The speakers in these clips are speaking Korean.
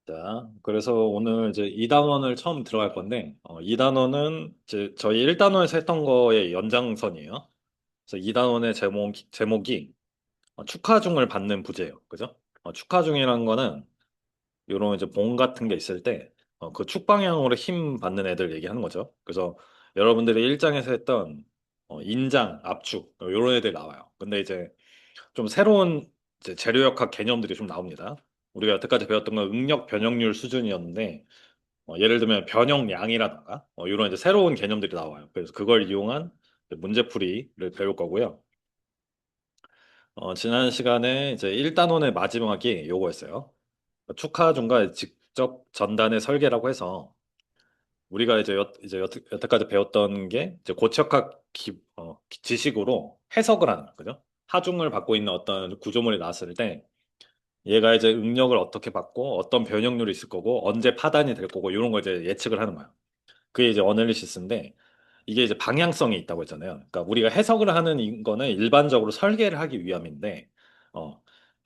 자, 그래서 오늘 이제 2단원을 처음 들어갈 건데, 2단원은 이제 저희 1단원에서 했던 거의 연장선이에요. 그래서 2단원의 제목이 축하중을 받는 부제예요. 그죠? 축하중이라는 거는 이런 이제 봉 같은 게 있을 때, 그 축방향으로 힘 받는 애들 얘기하는 거죠. 그래서 여러분들이 1장에서 했던 인장, 압축, 이런 애들 나와요. 근데 이제 좀 새로운 이제 재료역학 개념들이 좀 나옵니다. 우리가 여태까지 배웠던 건 응력 변형률 수준이었는데 예를 들면 변형량이라던가 이런 이제 새로운 개념들이 나와요. 그래서 그걸 이용한 문제풀이를 배울 거고요. 지난 시간에 이제 1단원의 마지막이 요거였어요. 축하 중과 직접 전단의 설계라고 해서 우리가 이제 여태까지 배웠던 게 이제 고척학 지식으로 해석을 하는 거죠. 하중을 받고 있는 어떤 구조물이 나왔을 때 얘가 이제 응력을 어떻게 받고 어떤 변형률이 있을 거고 언제 파단이 될 거고 이런 걸 이제 예측을 하는 거예요. 그게 이제 어널리시스인데 이게 이제 방향성이 있다고 했잖아요. 그러니까 우리가 해석을 하는 거는 일반적으로 설계를 하기 위함인데 어,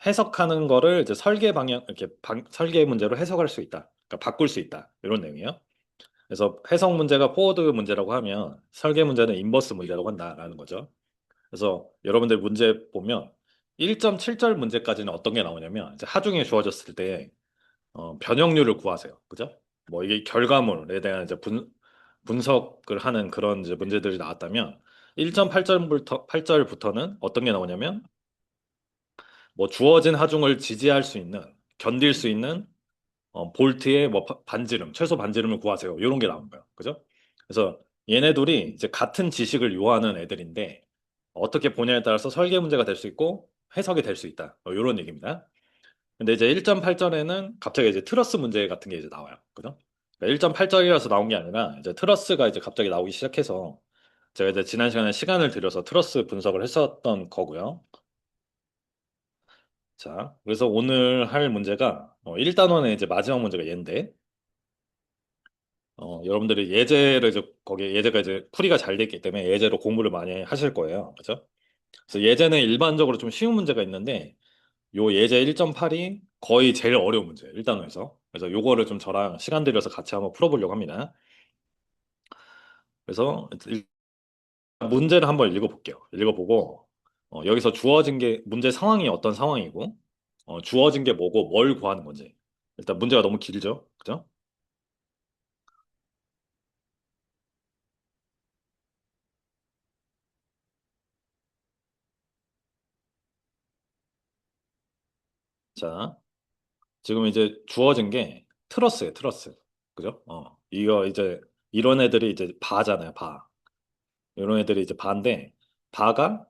해석하는 거를 이제 설계 방향 이렇게 설계 문제로 해석할 수 있다. 그러니까 바꿀 수 있다. 이런 내용이에요. 그래서 해석 문제가 포워드 문제라고 하면 설계 문제는 인버스 문제라고 한다라는 거죠. 그래서 여러분들 문제 보면 1.7절 문제까지는 어떤 게 나오냐면 이제 하중에 주어졌을 때 변형률을 구하세요. 그죠? 뭐 이게 결과물에 대한 이제 분석을 하는 그런 이제 문제들이 나왔다면 1.8절부터는 어떤 게 나오냐면 뭐 주어진 하중을 지지할 수 있는 견딜 수 있는 볼트의 뭐 반지름, 최소 반지름을 구하세요. 이런 게 나온 거예요. 그죠? 그래서 얘네 둘이 이제 같은 지식을 요하는 애들인데 어떻게 보냐에 따라서 설계 문제가 될 수 있고 해석이 될 수 있다. 이런 얘기입니다. 근데 이제 1.8절에는 갑자기 이제 트러스 문제 같은 게 이제 나와요. 그죠? 1.8절이라서 나온 게 아니라 이제 트러스가 이제 갑자기 나오기 시작해서 제가 이제 지난 시간에 시간을 들여서 트러스 분석을 했었던 거고요. 자, 그래서 오늘 할 문제가 1단원의 이제 마지막 문제가 얘인데 여러분들이 예제를 이제 거기에 예제가 이제 풀이가 잘 돼 있기 때문에 예제로 공부를 많이 하실 거예요. 그죠? 그래서 예제는 일반적으로 좀 쉬운 문제가 있는데 요 예제 1.8이 거의 제일 어려운 문제예요. 1단원에서. 그래서 요거를 좀 저랑 시간 들여서 같이 한번 풀어보려고 합니다. 그래서 문제를 한번 읽어볼게요. 읽어보고 여기서 주어진 게 문제 상황이 어떤 상황이고 주어진 게 뭐고 뭘 구하는 건지. 일단 문제가 너무 길죠. 그죠? 자, 지금 이제 주어진 게 트러스예요, 트러스. 그죠? 이거 이제 이런 애들이 이제 바잖아요, 바. 이런 애들이 이제 바인데 바가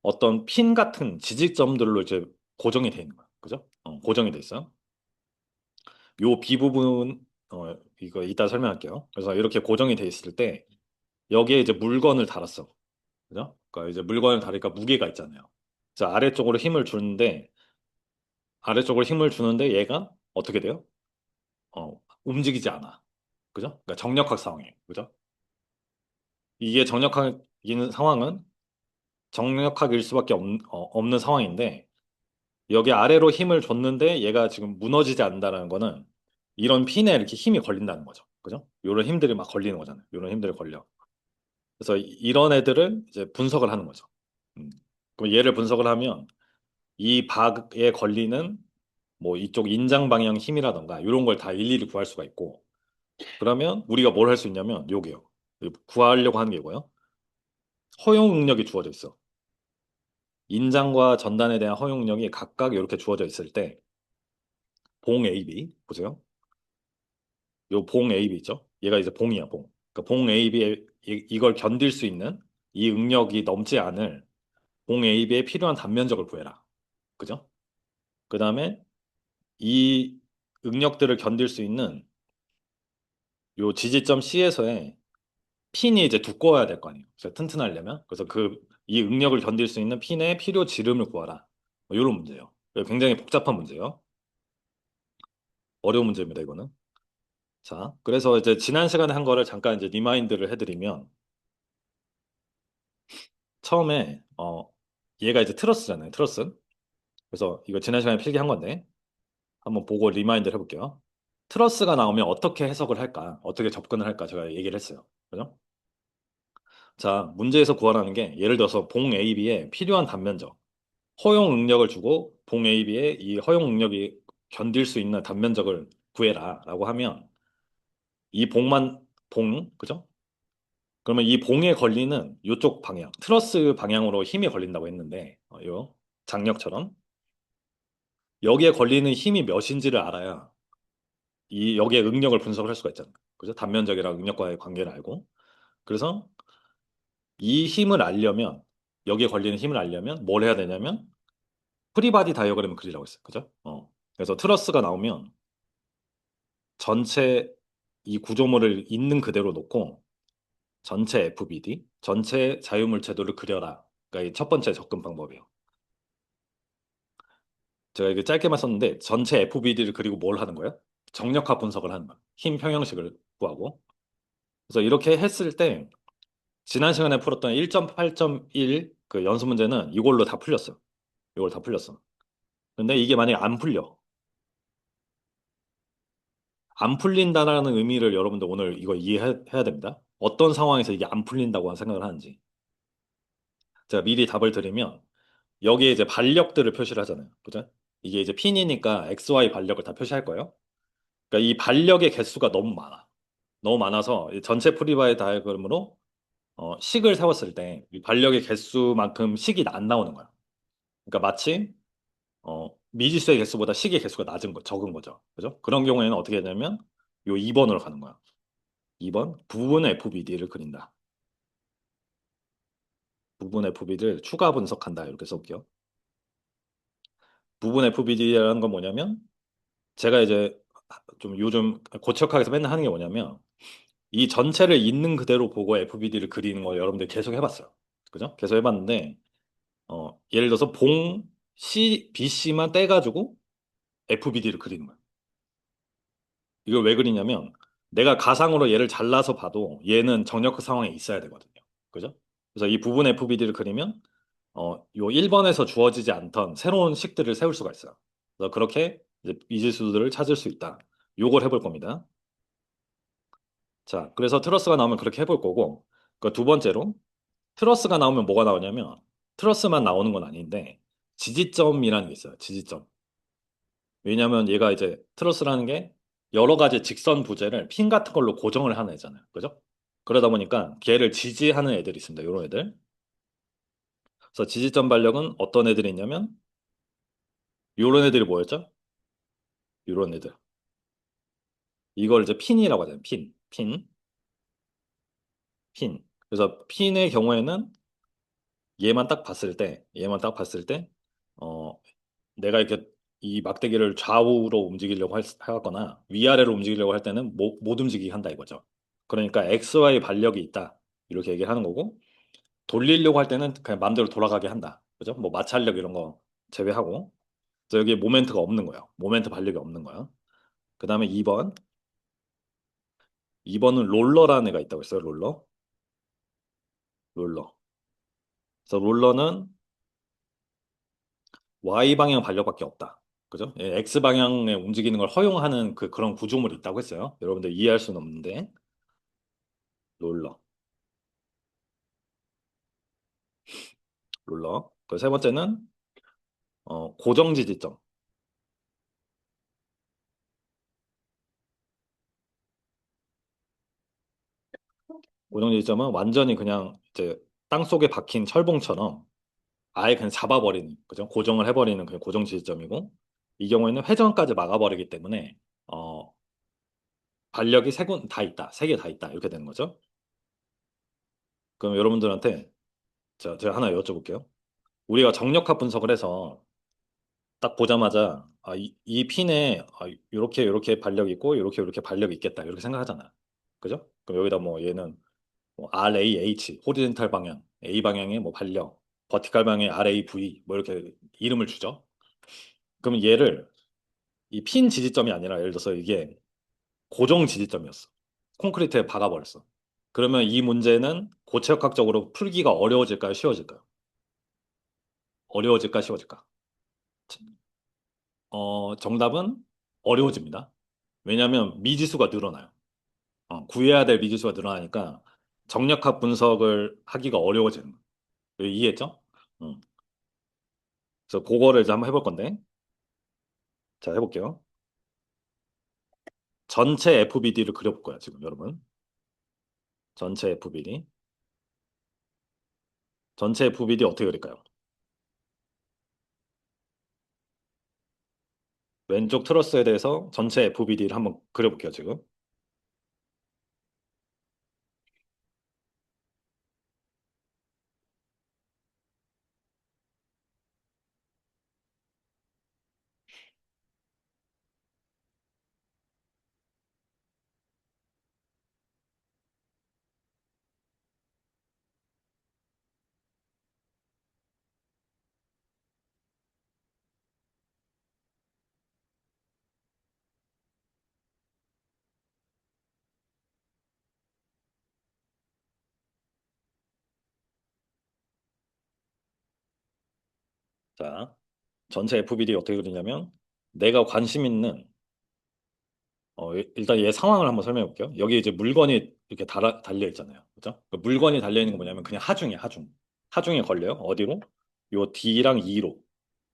어떤 핀 같은 지직점들로 이제 고정이 돼 있는 거야. 그죠? 고정이 돼 있어. 요 B 부분 이거 이따 설명할게요. 그래서 이렇게 고정이 돼 있을 때 여기에 이제 물건을 달았어. 그죠? 그러니까 이제 물건을 달으니까 무게가 있잖아요. 자, 아래쪽으로 힘을 주는데 얘가 어떻게 돼요? 움직이지 않아. 그죠? 그러니까 정력학 상황이에요. 그죠? 이게 정력학인 상황은 정력학일 수밖에 없는 상황인데 여기 아래로 힘을 줬는데 얘가 지금 무너지지 않는다는 거는 이런 핀에 이렇게 힘이 걸린다는 거죠. 그죠? 이런 힘들이 막 걸리는 거잖아요. 이런 힘들이 걸려. 그래서 이런 애들을 이제 분석을 하는 거죠. 음. 그럼 얘를 분석을 하면 이 박에 걸리는 뭐 이쪽 인장 방향 힘이라던가 이런 걸 다 일일이 구할 수가 있고 그러면 우리가 뭘 할 수 있냐면 요게요. 구하려고 하는 게 뭐예요? 허용 능력이 주어져 있어. 인장과 전단에 대한 허용력이 각각 이렇게 주어져 있을 때 봉 AB 보세요. 요 봉 AB 있죠? 얘가 이제 봉이야, 봉. 그러니까 봉 AB에 이걸 견딜 수 있는 이 응력이 넘지 않을 봉 AB에 필요한 단면적을 구해라. 그죠? 그다음에 이 응력들을 견딜 수 있는 요 지지점 C에서의 핀이 이제 두꺼워야 될 거 아니에요. 그래서 튼튼하려면. 그래서 이 응력을 견딜 수 있는 핀의 필요 지름을 구하라. 뭐 이런 문제예요. 굉장히 복잡한 문제예요. 어려운 문제입니다, 이거는. 자, 그래서 이제 지난 시간에 한 거를 잠깐 이제 리마인드를 해드리면 처음에 얘가 이제 트러스잖아요. 트러스. 그래서 이거 지난 시간에 필기한 건데 한번 보고 리마인드를 해볼게요. 트러스가 나오면 어떻게 해석을 할까? 어떻게 접근을 할까? 제가 얘기를 했어요. 그죠? 자, 문제에서 구하라는 게 예를 들어서 봉 AB에 필요한 단면적, 허용 응력을 주고 봉 AB에 이 허용 응력이 견딜 수 있는 단면적을 구해라라고 하면 이 그죠? 그러면 이 봉에 걸리는 이쪽 방향, 트러스 방향으로 힘이 걸린다고 했는데, 요 장력처럼 여기에 걸리는 힘이 몇인지를 알아야 이 여기에 응력을 분석을 할 수가 있잖아요. 그죠? 단면적이랑 응력과의 관계를 알고. 그래서 이 힘을 알려면 여기에 걸리는 힘을 알려면 뭘 해야 되냐면 프리바디 다이어그램을 그리라고 했어요. 그죠? 그래서 트러스가 나오면 전체 이 구조물을 있는 그대로 놓고 전체 FBD, 전체 자유물체도를 그려라. 그러니까 이 첫 번째 접근 방법이에요. 제가 이게 짧게만 썼는데 전체 FBD를 그리고 뭘 하는 거예요? 정력화 분석을 하는 거예요. 힘 평형식을 구하고. 그래서 이렇게 했을 때 지난 시간에 풀었던 1.8.1 그 연습 문제는 이걸로 다 풀렸어. 이걸 다 풀렸어. 근데 이게 만약에 안 풀려. 안 풀린다라는 의미를 여러분들 오늘 이거 이해해야 됩니다. 어떤 상황에서 이게 안 풀린다고 생각을 하는지. 제가 미리 답을 드리면 여기에 이제 반력들을 표시를 하잖아요. 그죠? 이게 이제 핀이니까 XY 반력을 다 표시할 거예요. 그러니까 이 반력의 개수가 너무 많아. 너무 많아서 이 전체 프리바이 다이어그램으로 식을 세웠을 때 이 반력의 개수만큼 식이 안 나오는 거야. 그러니까 마치 미지수의 개수보다 식의 개수가 적은 거죠. 그죠? 그런 경우에는 어떻게 되냐면 요 2번으로 가는 거야. 2번 부분 FBD를 그린다. 부분 FBD를 추가 분석한다. 이렇게 써볼게요. 부분 FBD라는 건 뭐냐면 제가 이제 좀 요즘 고척학에서 맨날 하는 게 뭐냐면 이 전체를 있는 그대로 보고 FBD를 그리는 걸 여러분들 계속 해봤어요. 그죠? 계속 해봤는데 예를 들어서 봉 C, BC만 떼가지고 FBD를 그리는 거예요. 이걸 왜 그리냐면 내가 가상으로 얘를 잘라서 봐도 얘는 정력화 상황에 있어야 되거든요. 그죠? 그래서 이 부분 FBD를 그리면 요 1번에서 주어지지 않던 새로운 식들을 세울 수가 있어요. 그래서 그렇게 이제 미지수들을 찾을 수 있다. 요걸 해볼 겁니다. 자, 그래서 트러스가 나오면 그렇게 해볼 거고, 그 두 번째로 트러스가 나오면 뭐가 나오냐면 트러스만 나오는 건 아닌데 지지점이라는 게 있어요. 지지점. 왜냐하면 얘가 이제 트러스라는 게 여러 가지 직선 부재를 핀 같은 걸로 고정을 하는 애잖아요. 그죠? 그러다 보니까 걔를 지지하는 애들이 있습니다. 이런 애들. 그래서 지지점 반력은 어떤 애들이 있냐면 이런 애들이 뭐였죠? 이런 애들. 이걸 이제 핀이라고 하잖아요. 핀. 그래서 핀의 경우에는 얘만 딱 봤을 때, 어, 내가 이렇게 이 막대기를 좌우로 움직이려고 하거나 위아래로 움직이려고 할 때는 못 움직이게 한다 이거죠. 그러니까 XY 반력이 있다. 이렇게 얘기를 하는 거고, 돌리려고 할 때는 그냥 마음대로 돌아가게 한다. 그죠? 뭐 마찰력 이런 거 제외하고. 그래서 여기에 모멘트가 없는 거예요. 모멘트 반력이 없는 거야. 그 다음에 2번. 2번은 롤러라는 애가 있다고 했어요. 롤러. 그래서 롤러는 Y 방향 반력밖에 없다. 그죠? 예, X 방향에 움직이는 걸 허용하는 그런 구조물이 있다고 했어요. 여러분들 이해할 수는 없는데 롤러, 롤러. 그 세 번째는 고정 지지점. 고정 지지점은 완전히 그냥 이제 땅 속에 박힌 철봉처럼 아예 그냥 잡아버리는, 그죠? 고정을 해버리는 그 고정 지지점이고 이 경우에는 회전까지 막아버리기 때문에 어, 반력이 세 군 다 있다, 세 개 다 있다 이렇게 되는 거죠. 그럼 여러분들한테 제가 하나 여쭤볼게요. 우리가 정력학 분석을 해서 딱 보자마자 이 핀에 이렇게 반력이 있고 이렇게 반력이 있겠다 이렇게 생각하잖아. 그죠? 그럼 여기다 뭐 얘는 뭐 RAH 호리젠탈 방향, A 방향의 뭐 반력, 버티칼 방향의 RAV 뭐 이렇게 이름을 주죠. 그럼 얘를 이 핀 지지점이 아니라 예를 들어서 이게 고정 지지점이었어. 콘크리트에 박아버렸어. 그러면 이 문제는 고체역학적으로 풀기가 어려워질까요? 쉬워질까요? 어려워질까? 쉬워질까? 정답은 어려워집니다. 왜냐하면 미지수가 늘어나요. 구해야 될 미지수가 늘어나니까 정력학 분석을 하기가 어려워지는 거예요. 이해했죠? 음. 그래서 그거를 이제 한번 해볼 건데, 자, 해볼게요. 전체 FBD를 그려볼 거야, 지금 여러분. 전체 FBD. 전체 FBD 어떻게 그릴까요? 왼쪽 트러스에 대해서 전체 FBD를 한번 그려볼게요, 지금. 자, 전체 FBD 어떻게 그리냐면, 내가 관심 있는, 일단 얘 상황을 한번 설명해 볼게요. 여기 이제 물건이 이렇게 달려 있잖아요. 그죠? 그 물건이 달려 있는 거 뭐냐면 그냥 하중이에요, 하중. 하중에 걸려요. 어디로? 요 D랑 E로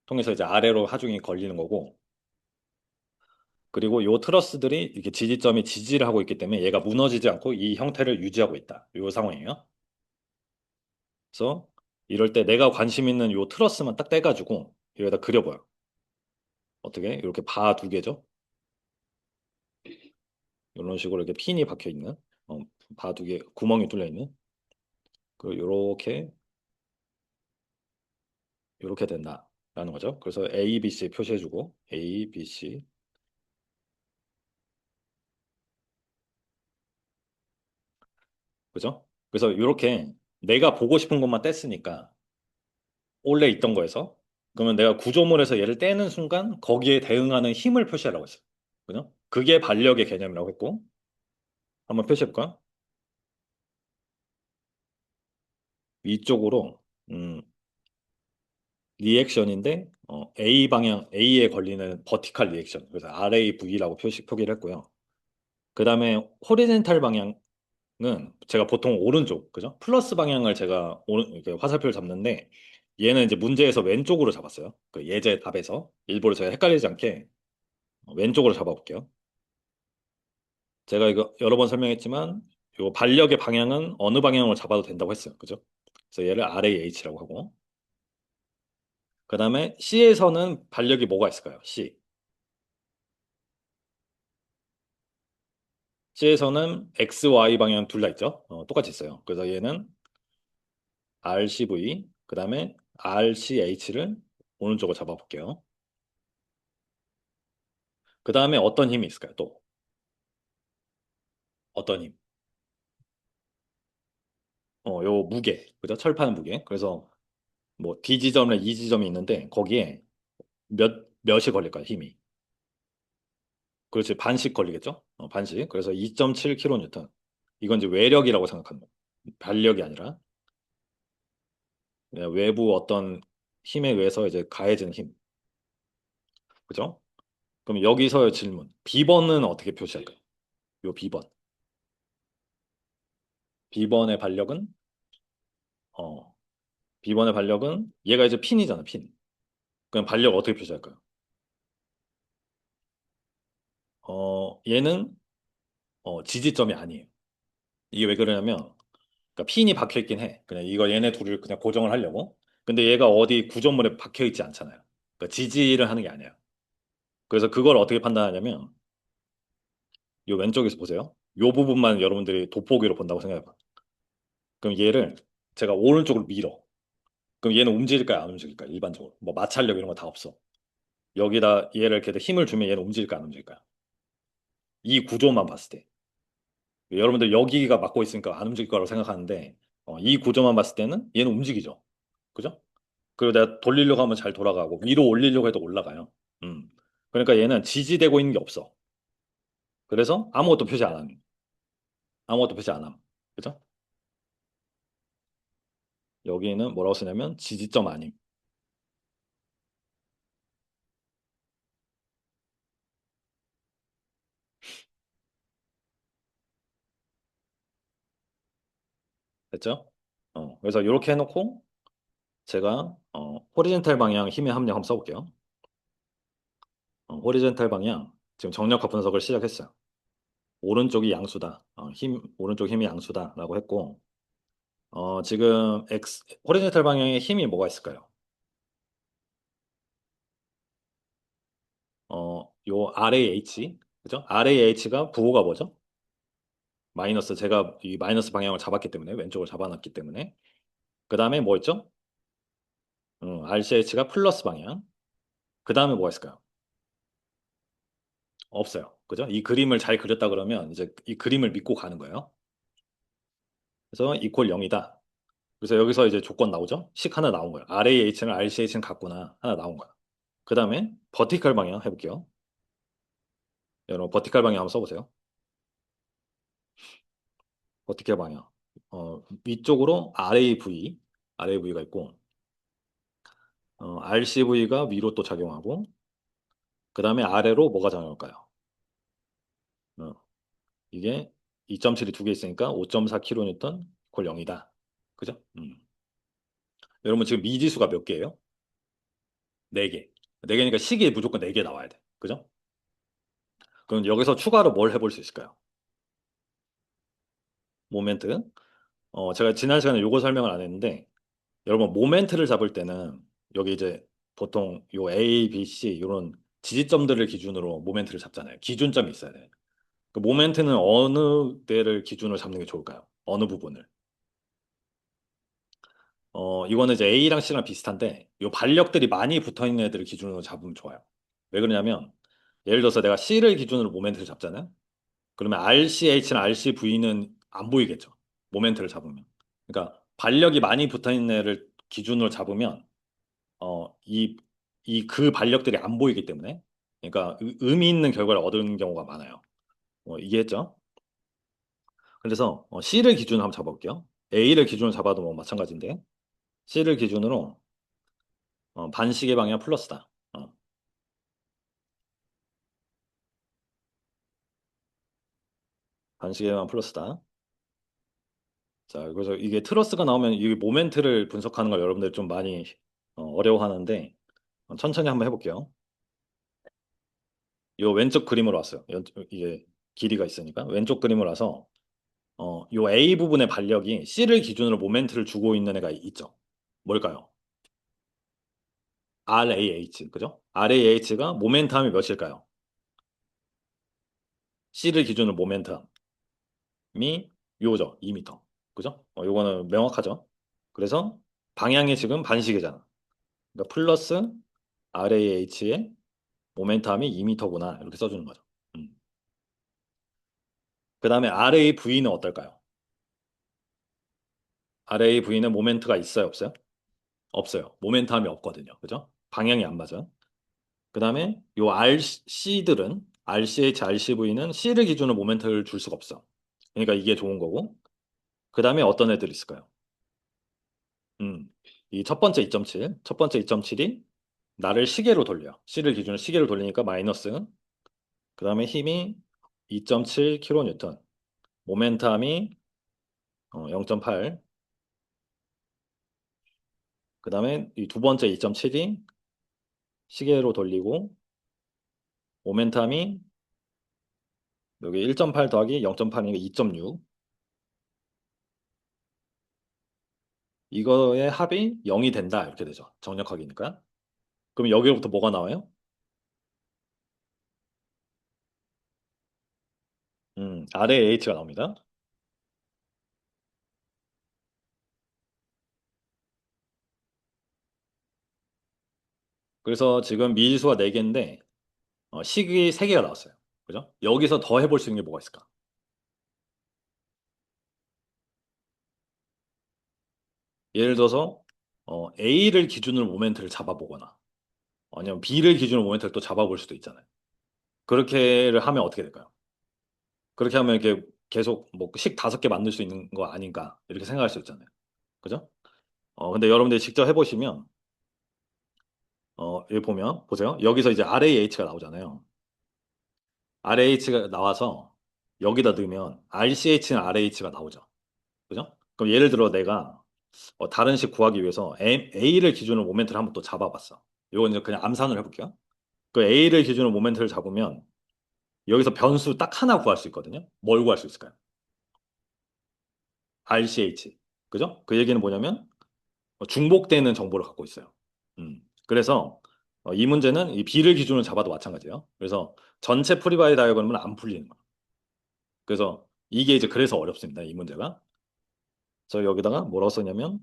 통해서 이제 아래로 하중이 걸리는 거고, 그리고 요 트러스들이 이렇게 지지점이 지지를 하고 있기 때문에 얘가 무너지지 않고 이 형태를 유지하고 있다. 요 상황이에요. 그래서 이럴 때 내가 관심 있는 요 트러스만 딱 떼가지고 여기다 그려봐요. 어떻게? 이렇게 바 두 개죠. 이런 식으로 이렇게 핀이 박혀 있는, 바 두 개, 구멍이 뚫려 있는. 그 요렇게 된다라는 거죠. 그래서 A, B, C 표시해주고 A, B, C. 그죠? 그래서 이렇게 내가 보고 싶은 것만 뗐으니까 원래 있던 거에서, 그러면 내가 구조물에서 얘를 떼는 순간 거기에 대응하는 힘을 표시하라고 했어요. 그죠? 그게 반력의 개념이라고 했고, 한번 표시해볼까? 위쪽으로 리액션인데, A 방향 A에 걸리는 버티컬 리액션, 그래서 RAV라고 표기를 했고요. 그 다음에 호리젠탈 방향은 제가 보통 오른쪽, 그죠? 플러스 방향을 제가 이렇게 화살표를 잡는데, 얘는 이제 문제에서 왼쪽으로 잡았어요. 그 예제 답에서 일부러 제가 헷갈리지 않게 왼쪽으로 잡아볼게요. 제가 이거 여러 번 설명했지만 요 반력의 방향은 어느 방향으로 잡아도 된다고 했어요. 그죠? 그래서 얘를 RAH라고 하고, 그 다음에 C에서는 반력이 뭐가 있을까요? C. C에서는 X, Y 방향 둘 다 있죠? 똑같이 있어요. 그래서 얘는 RCV, 그 다음에 RCH를 오른쪽으로 잡아볼게요. 그 다음에 어떤 힘이 있을까요? 또 어떤 힘? 요 무게, 그죠? 철판 무게. 그래서 뭐 D 지점이나 E 지점이 있는데 거기에 몇이 걸릴까요? 힘이. 그렇지, 반씩 걸리겠죠? 반씩. 그래서 2.7kN. 이건 이제 외력이라고 생각하는 거예요. 반력이 아니라 그냥 외부 어떤 힘에 의해서 이제 가해진 힘. 그죠? 그럼 여기서 질문. B번은 어떻게 표시할까요? 요 B번. B번의 반력은 어, B번의 반력은 얘가 이제 핀이잖아, 핀. 그럼 반력 어떻게 표시할까요? 얘는 지지점이 아니에요. 이게 왜 그러냐면, 그러니까 핀이 박혀 있긴 해. 그냥 이거 얘네 둘을 그냥 고정을 하려고. 근데 얘가 어디 구조물에 박혀 있지 않잖아요. 그러니까 지지를 하는 게 아니에요. 그래서 그걸 어떻게 판단하냐면, 이 왼쪽에서 보세요. 이 부분만 여러분들이 돋보기로 본다고 생각해봐. 그럼 얘를 제가 오른쪽으로 밀어. 그럼 얘는 움직일까요? 안 움직일까요? 일반적으로. 뭐 마찰력 이런 거 다 없어. 여기다 얘를 이렇게 힘을 주면 얘는 움직일까 안 움직일까요? 이 구조만 봤을 때. 여러분들 여기가 막고 있으니까 안 움직일 거라고 생각하는데, 이 구조만 봤을 때는 얘는 움직이죠. 그죠? 그리고 내가 돌리려고 하면 잘 돌아가고 위로 올리려고 해도 올라가요. 음. 그러니까 얘는 지지되고 있는 게 없어. 그래서 아무것도 표시 안 함. 아무것도 표시 안 함. 그죠? 여기는 뭐라고 쓰냐면 지지점 아님. 됐죠? 그래서 이렇게 해놓고 제가 호리젠탈 방향 힘의 함량 한번 써볼게요. 호리젠탈 방향 지금 정력화 분석을 시작했어요. 오른쪽이 양수다. 오른쪽 힘이 양수다라고 했고, 지금 호리젠탈 방향의 힘이 뭐가 있을까요? 요 RAH, 그죠? RAH가 부호가 뭐죠? 마이너스, 제가 이 마이너스 방향을 잡았기 때문에, 왼쪽을 잡아놨기 때문에. 그 다음에 뭐 있죠? RCH가 플러스 방향. 그 다음에 뭐가 있을까요? 없어요. 그죠? 이 그림을 잘 그렸다 그러면 이제 이 그림을 믿고 가는 거예요. 그래서 이퀄 0이다. 그래서 여기서 이제 조건 나오죠? 식 하나 나온 거예요. RAH는 RCH는 같구나. 하나 나온 거야. 그 다음에 버티컬 방향 해볼게요. 여러분 버티컬 방향 한번 써보세요. 버티컬 방향. 위쪽으로 RAV가 있고, RCV가 위로 또 작용하고, 그 다음에 아래로 뭐가 작용할까요? 어, 이게 2.7이 두 개 있으니까 5.4kN 콜 0이다. 그죠? 여러분 지금 미지수가 몇 개예요? 4개. 4개니까 식이 무조건 4개 나와야 돼. 그죠? 그럼 여기서 추가로 뭘 해볼 수 있을까요? 모멘트. 제가 지난 시간에 요거 설명을 안 했는데, 여러분 모멘트를 잡을 때는 여기 이제 보통 요 A, B, C 이런 지지점들을 기준으로 모멘트를 잡잖아요. 기준점이 있어야 돼요. 그 모멘트는 어느 데를 기준으로 잡는 게 좋을까요? 어느 부분을? 이거는 이제 A랑 C랑 비슷한데 요 반력들이 많이 붙어 있는 애들을 기준으로 잡으면 좋아요. 왜 그러냐면 예를 들어서 내가 C를 기준으로 모멘트를 잡잖아요. 그러면 RCH나 RCV는 안 보이겠죠. 모멘트를 잡으면. 그러니까 반력이 많이 붙어 있는 애를 기준으로 잡으면 그 반력들이 안 보이기 때문에 그러니까 의미 있는 결과를 얻은 경우가 많아요. 이해했죠? 그래서 C를 기준으로 한번 잡아볼게요. A를 기준으로 잡아도 뭐 마찬가지인데 C를 기준으로 반시계 방향 플러스다. 반시계 방향 플러스다. 자, 그래서 이게 트러스가 나오면 이 모멘트를 분석하는 걸 여러분들 좀 많이 어려워하는데 천천히 한번 해볼게요. 이 왼쪽 그림으로 왔어요. 이게 길이가 있으니까 왼쪽 그림으로 와서 요 A 부분의 반력이 C를 기준으로 모멘트를 주고 있는 애가 있죠. 뭘까요? RAH, 그죠? RAH가 모멘텀이 몇일까요? C를 기준으로 모멘텀이 요죠. 2m. 그죠? 요거는 명확하죠? 그래서 방향이 지금 반시계잖아. 그러니까 플러스 RAH의 모멘텀이 2m구나. 이렇게 써주는 거죠. 그 다음에 RAV는 어떨까요? RAV는 모멘트가 있어요, 없어요? 없어요. 모멘텀이 없거든요. 그죠? 방향이 안 맞아. 그 다음에 요 RC들은 RCH, RCV는 C를 기준으로 모멘트를 줄 수가 없어. 그러니까 이게 좋은 거고. 그 다음에 어떤 애들 있을까요? 이 첫 번째 2.7, 첫 번째 2.7이 나를 시계로 돌려. C를 기준으로 시계로 돌리니까 마이너스. 그 다음에 힘이 2.7kN. 모멘텀이 0.8. 그 다음에 이 두 번째 2.7이 시계로 돌리고 모멘텀이 여기 1.8 더하기 0.8이니까 2.6. 이거의 합이 0이 된다. 이렇게 되죠. 정력학이니까. 그럼 여기로부터 뭐가 나와요? 아래에 H가 나옵니다. 그래서 지금 미지수가 4개인데 식이 3개가 나왔어요. 그죠? 여기서 더 해볼 수 있는 게 뭐가 있을까? 예를 들어서 A를 기준으로 모멘트를 잡아보거나 아니면 B를 기준으로 모멘트를 또 잡아볼 수도 있잖아요. 그렇게를 하면 어떻게 될까요? 그렇게 하면 이렇게 계속 뭐 식 5개 만들 수 있는 거 아닌가 이렇게 생각할 수 있잖아요. 그죠? 근데 여러분들이 직접 해보시면 여기 보면 보세요. 여기서 이제 RAH가 나오잖아요. RAH가 나와서 여기다 넣으면 RCH는 RAH가 나오죠. 그죠? 그럼 예를 들어 내가 다른 식 구하기 위해서 A를 기준으로 모멘트를 한번 또 잡아봤어. 이건 이제 그냥 암산을 해볼게요. 그 A를 기준으로 모멘트를 잡으면 여기서 변수 딱 하나 구할 수 있거든요. 뭘 구할 수 있을까요? RCH. 그죠? 그 얘기는 뭐냐면 중복되는 정보를 갖고 있어요. 그래서 이 문제는 이 B를 기준으로 잡아도 마찬가지예요. 그래서 전체 프리바이 다이어그램은 안 풀리는 거예요. 그래서 이게 이제 그래서 어렵습니다. 이 문제가. 그래서 여기다가 뭐라고 썼냐면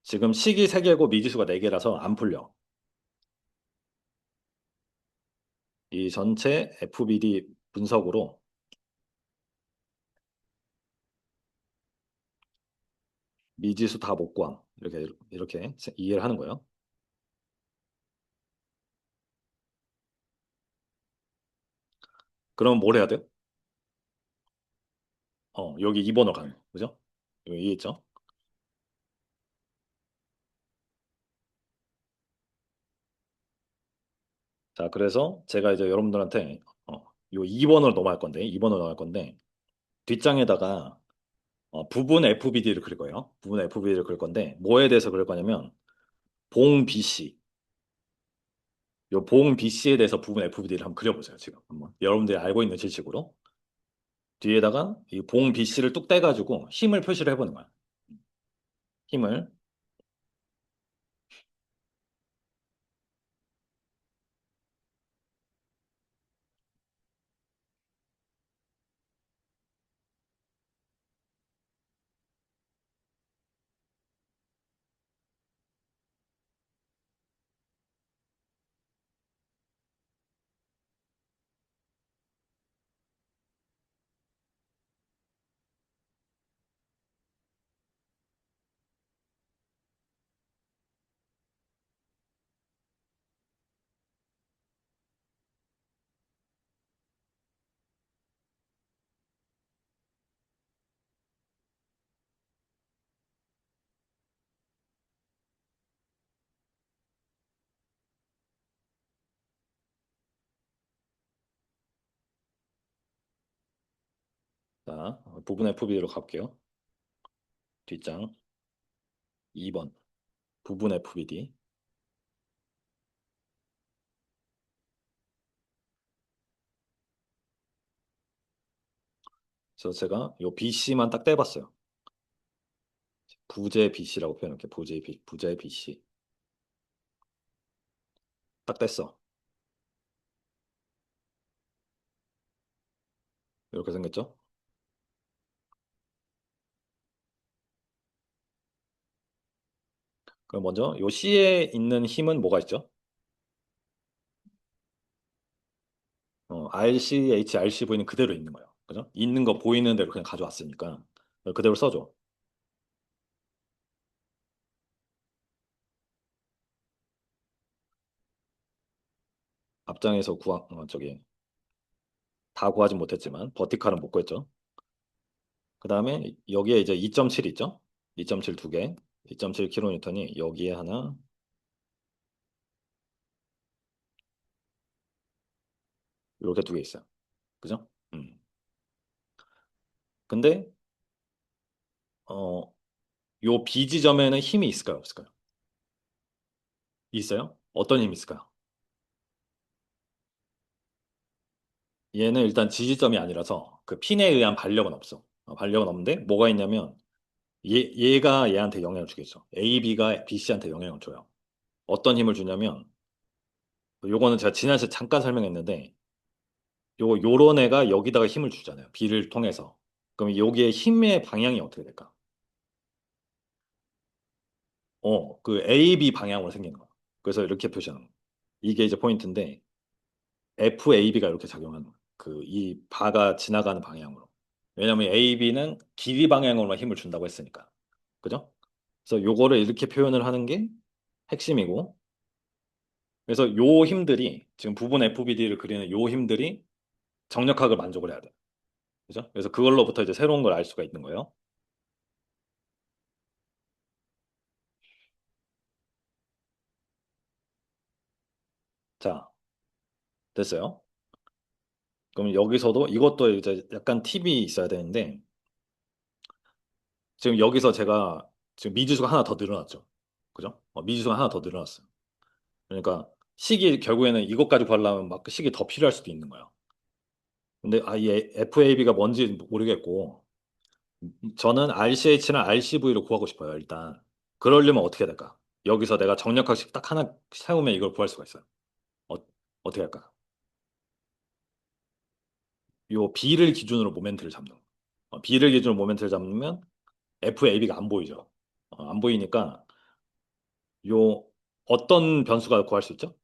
지금 식이 3개고 미지수가 4개라서 안 풀려. 이 전체 FBD 분석으로 미지수 다 못 구함. 이렇게 이해를 하는 거예요. 그럼 뭘 해야 돼요? 여기 2번으로 가는 거. 그죠? 여기 이해했죠? 자, 그래서 제가 이제 여러분들한테 요 2번으로 넘어갈 건데, 2번으로 넘어갈 건데, 뒷장에다가 부분 FBD를 그릴 거예요. 부분 FBD를 그릴 건데, 뭐에 대해서 그릴 거냐면, 봉 BC. 요 봉 BC에 대해서 부분 FBD를 한번 그려보세요, 지금. 한번. 여러분들이 알고 있는 지식으로. 뒤에다가 이 봉 BC를 뚝 떼가지고 힘을 표시를 해보는 거야. 힘을. 자, 부분 FBD로 갈게요. 뒷장 2번. 부분 FBD. 그래서 제가 요 BC만 딱 떼봤어요. 부재 BC라고 표현할게요. 부재 BC. 딱 뗐어. 이렇게 생겼죠? 그럼 먼저 요 C에 있는 힘은 뭐가 있죠? RCH, RCV는 그대로 있는 거예요. 그죠? 있는 거 보이는 대로 그냥 가져왔으니까 그대로 써줘. 앞장에서 다 구하진 못했지만 버티칼은 못 구했죠. 그 다음에 여기에 이제 2.7 있죠? 2.7 두 개. 2.7 킬로니턴이 여기에 하나, 이렇게 두 개 있어요. 그죠? 근데 어, 요 B 지점에는 힘이 있을까요? 없을까요? 있어요? 어떤 힘이 있을까요? 얘는 일단 지지점이 아니라서 그 핀에 의한 반력은 없어. 반력은 없는데 뭐가 있냐면 얘가 얘한테 영향을 주겠죠. AB가 BC한테 영향을 줘요. 어떤 힘을 주냐면 요거는 제가 지난 시간에 잠깐 설명했는데 요런 애가 여기다가 힘을 주잖아요. B를 통해서. 그럼 여기에 힘의 방향이 어떻게 될까? 그 AB 방향으로 생기는 거야. 그래서 이렇게 표시하는 거야. 이게 이제 포인트인데 FAB가 이렇게 작용하는 거야. 그 이 바가 지나가는 방향으로. 왜냐면 AB는 길이 방향으로만 힘을 준다고 했으니까. 그죠? 그래서 요거를 이렇게 표현을 하는 게 핵심이고 그래서 요 힘들이 지금 부분 FBD를 그리는 요 힘들이 정력학을 만족을 해야 돼. 그죠? 그래서 그걸로부터 이제 새로운 걸 알 수가 있는 거예요. 자, 됐어요. 그럼 여기서도 이것도 이제 약간 팁이 있어야 되는데 지금 여기서 제가 지금 미지수가 하나 더 늘어났죠. 그죠? 미지수가 하나 더 늘어났어요. 그러니까 식이 결국에는 이것까지 구하려면 막 식이 더 필요할 수도 있는 거예요. 근데 이 FAB가 뭔지 모르겠고 저는 RCH나 RCV로 구하고 싶어요, 일단. 그러려면 어떻게 해야 될까? 여기서 내가 정력학식 딱 하나 세우면 이걸 구할 수가 있어요. 어, 어떻게 할까? 요 B를 기준으로 모멘트를 잡는 거. B를 기준으로 모멘트를 잡으면 FAB가 안 보이죠. 안 보이니까 요 어떤 변수가 구할 수 있죠?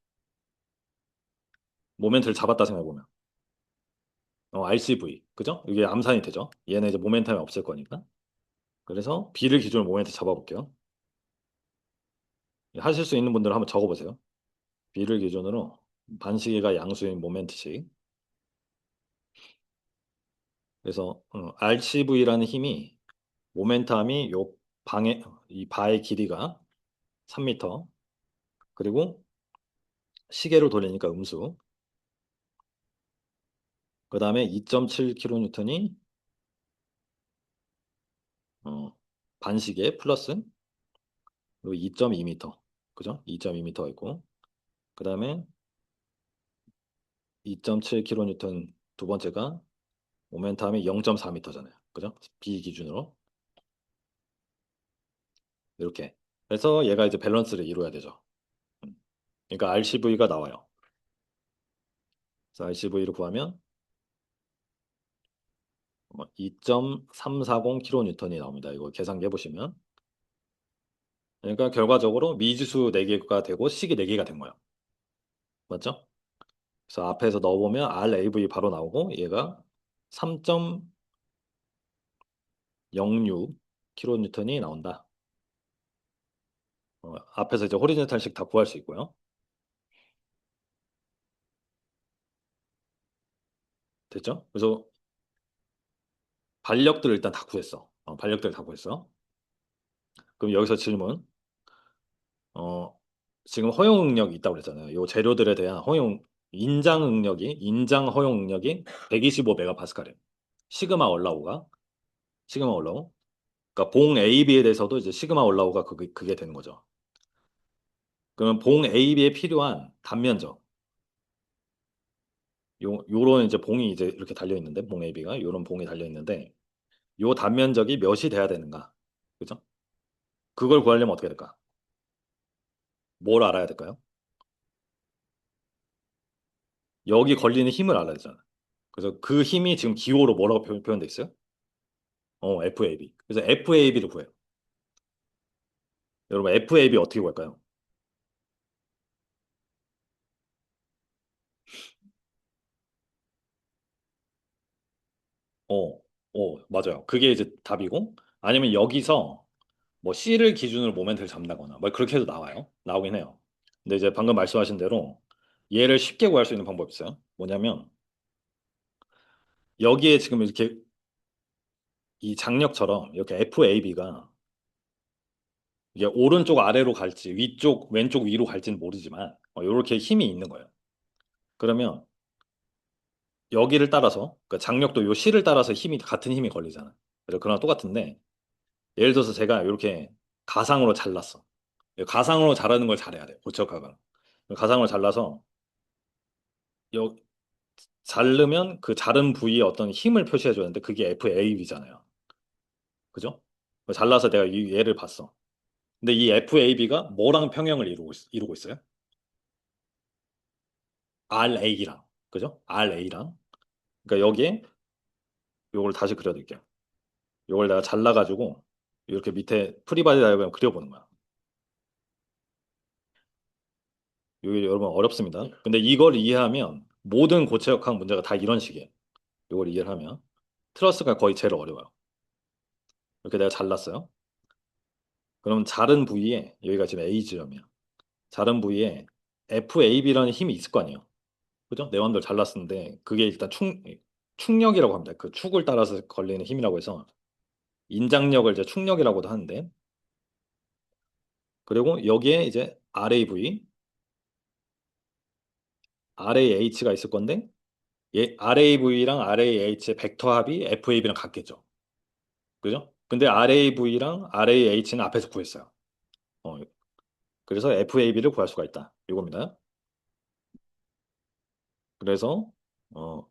모멘트를 잡았다 생각해보면. RCV. 그죠? 이게 암산이 되죠. 얘는 이제 모멘텀이 없을 거니까. 그래서 B를 기준으로 모멘트 잡아볼게요. 하실 수 있는 분들은 한번 적어보세요. B를 기준으로 반시계가 양수인 모멘트식. 그래서 RCV라는 힘이 모멘텀이 요 방의 이 바의 길이가 3m 그리고 시계로 돌리니까 음수. 그 다음에 2.7kN이 반시계 플러스 2.2m. 그죠? 2.2m 있고. 그 다음에 2.7kN 두 번째가 모멘텀이 0.4m잖아요. 그죠? B 기준으로. 이렇게. 그래서 얘가 이제 밸런스를 이루어야 되죠. 음. 그러니까 RCV가 나와요. 그래서 RCV를 구하면 2.340kN이 나옵니다. 이거 계산기 해보시면. 그러니까 결과적으로 미지수 4개가 되고 식이 4개가 된 거예요. 맞죠? 그래서 앞에서 넣어보면 RAV 바로 나오고 얘가 3.06kN이 나온다. 앞에서 이제 호리젠탈식 다 구할 수 있고요. 됐죠? 그래서 반력들을 일단 다 구했어. 반력들을 다 구했어. 그럼 여기서 질문. 어, 지금 허용 응력이 있다고 그랬잖아요. 요 재료들에 대한 인장 허용 응력이 125메가파스칼이에요. 시그마 올라오가 시그마 올라오. 그러니까 봉 AB에 대해서도 이제 시그마 올라오가 그게 되는 거죠. 그러면 봉 AB에 필요한 단면적 요런 이제 봉이 이제 이렇게 달려 있는데 봉 AB가 요런 봉이 달려 있는데 요 단면적이 몇이 돼야 되는가? 그죠? 그걸 구하려면 어떻게 될까? 뭘 알아야 될까요? 여기 걸리는 힘을 알아야 되잖아. 그래서 그 힘이 지금 기호로 뭐라고 표현돼 있어요? FAB. 그래서 FAB를 구해요. 여러분 FAB 어떻게 구할까요? 어, 맞아요. 그게 이제 답이고 아니면 여기서 뭐 C를 기준으로 모멘트를 잡는다거나 뭐 그렇게 해도 나와요. 나오긴 해요. 근데 이제 방금 말씀하신 대로 얘를 쉽게 구할 수 있는 방법이 있어요. 뭐냐면 여기에 지금 이렇게 이 장력처럼 이렇게 FAB가 이게 오른쪽 아래로 갈지 위쪽 왼쪽 위로 갈지는 모르지만 이렇게 힘이 있는 거예요. 그러면 여기를 따라서 그러니까 장력도 요 C를 따라서 힘이 같은 힘이 걸리잖아. 그래서 그랑 똑같은데 예를 들어서 제가 이렇게 가상으로 잘랐어. 가상으로 자르는 걸 잘해야 돼요. 고척학은. 가상으로 잘라서 여 자르면 그 자른 부위에 어떤 힘을 표시해 줘야 되는데 그게 FAB잖아요. 그죠? 잘라서 내가 이 얘를 봤어. 근데 이 FAB가 뭐랑 평형을 이루고 있어요? RA랑. 그죠? RA랑. 그러니까 여기에 요걸 다시 그려드릴게요. 요걸 내가 잘라가지고 이렇게 밑에 프리바디 다이어그램 그려보는 거야. 이게 여러분 어렵습니다. 근데 이걸 이해하면 모든 고체역학 문제가 다 이런 식이에요. 이걸 이해를 하면 트러스가 거의 제일 어려워요. 이렇게 내가 잘랐어요. 그럼 자른 부위에 여기가 지금 A 지점이야. 자른 부위에 FAB라는 힘이 있을 거 아니에요. 그죠? 내 맘대로 잘랐는데 그게 일단 축력이라고 합니다. 그 축을 따라서 걸리는 힘이라고 해서 인장력을 이제 축력이라고도 하는데 그리고 여기에 이제 RAV, RAH가 있을 건데 RAV랑 RAH의 벡터 합이 FAB랑 같겠죠. 그죠? 근데 RAV랑 RAH는 앞에서 구했어요. 어, 그래서 FAB를 구할 수가 있다. 이겁니다. 그래서 어,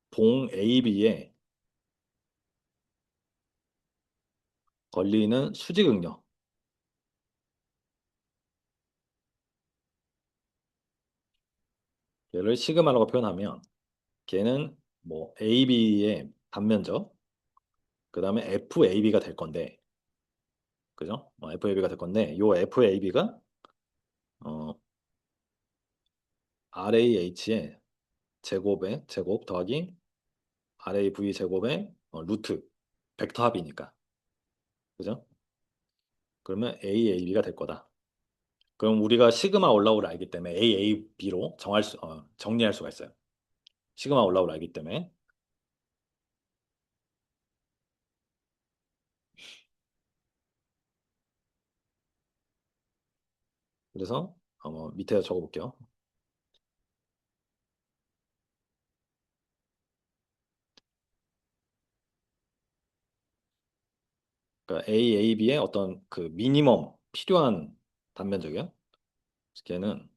봉 AB에 걸리는 수직응력 얘를 시그마라고 표현하면 걔는 뭐 AB의 단면적 그다음에 FAB가 될 건데 그죠? FAB가 될 건데 요 FAB가 RAH의 제곱의 제곱 더하기 RAV 제곱의 루트 벡터 합이니까 그죠? 그러면 AAB가 될 거다. 그럼 우리가 시그마 올라오를 알기 때문에 AAB로 정리할 수가 있어요. 시그마 올라오를 알기 때문에 그래서 밑에 적어볼게요. 그러니까 AAB의 어떤 그 미니멈 필요한 단면적이요. 걔는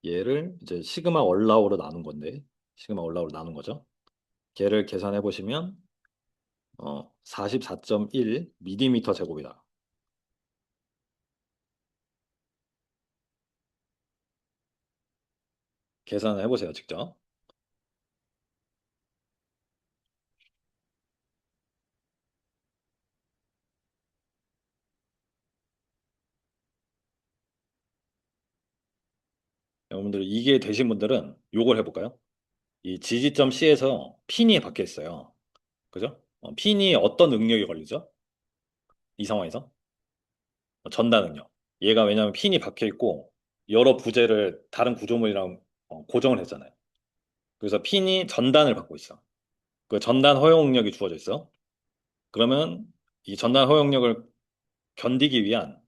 얘를 이제 시그마 올라오로 나눈 건데 시그마 올라오로 나눈 거죠. 걔를 계산해 보시면 44.1 미리미터 제곱이다. 계산해 보세요, 직접. 여러분들 이게 되신 분들은 요걸 해볼까요? 이 지지점 C에서 핀이 박혀 있어요. 그죠? 핀이 어떤 응력이 걸리죠? 이 상황에서 전단 응력. 얘가 왜냐하면 핀이 박혀 있고 여러 부재를 다른 구조물이랑 고정을 했잖아요. 그래서 핀이 전단을 받고 있어. 그 전단 허용 응력이 주어져 있어. 그러면 이 전단 허용력을 견디기 위한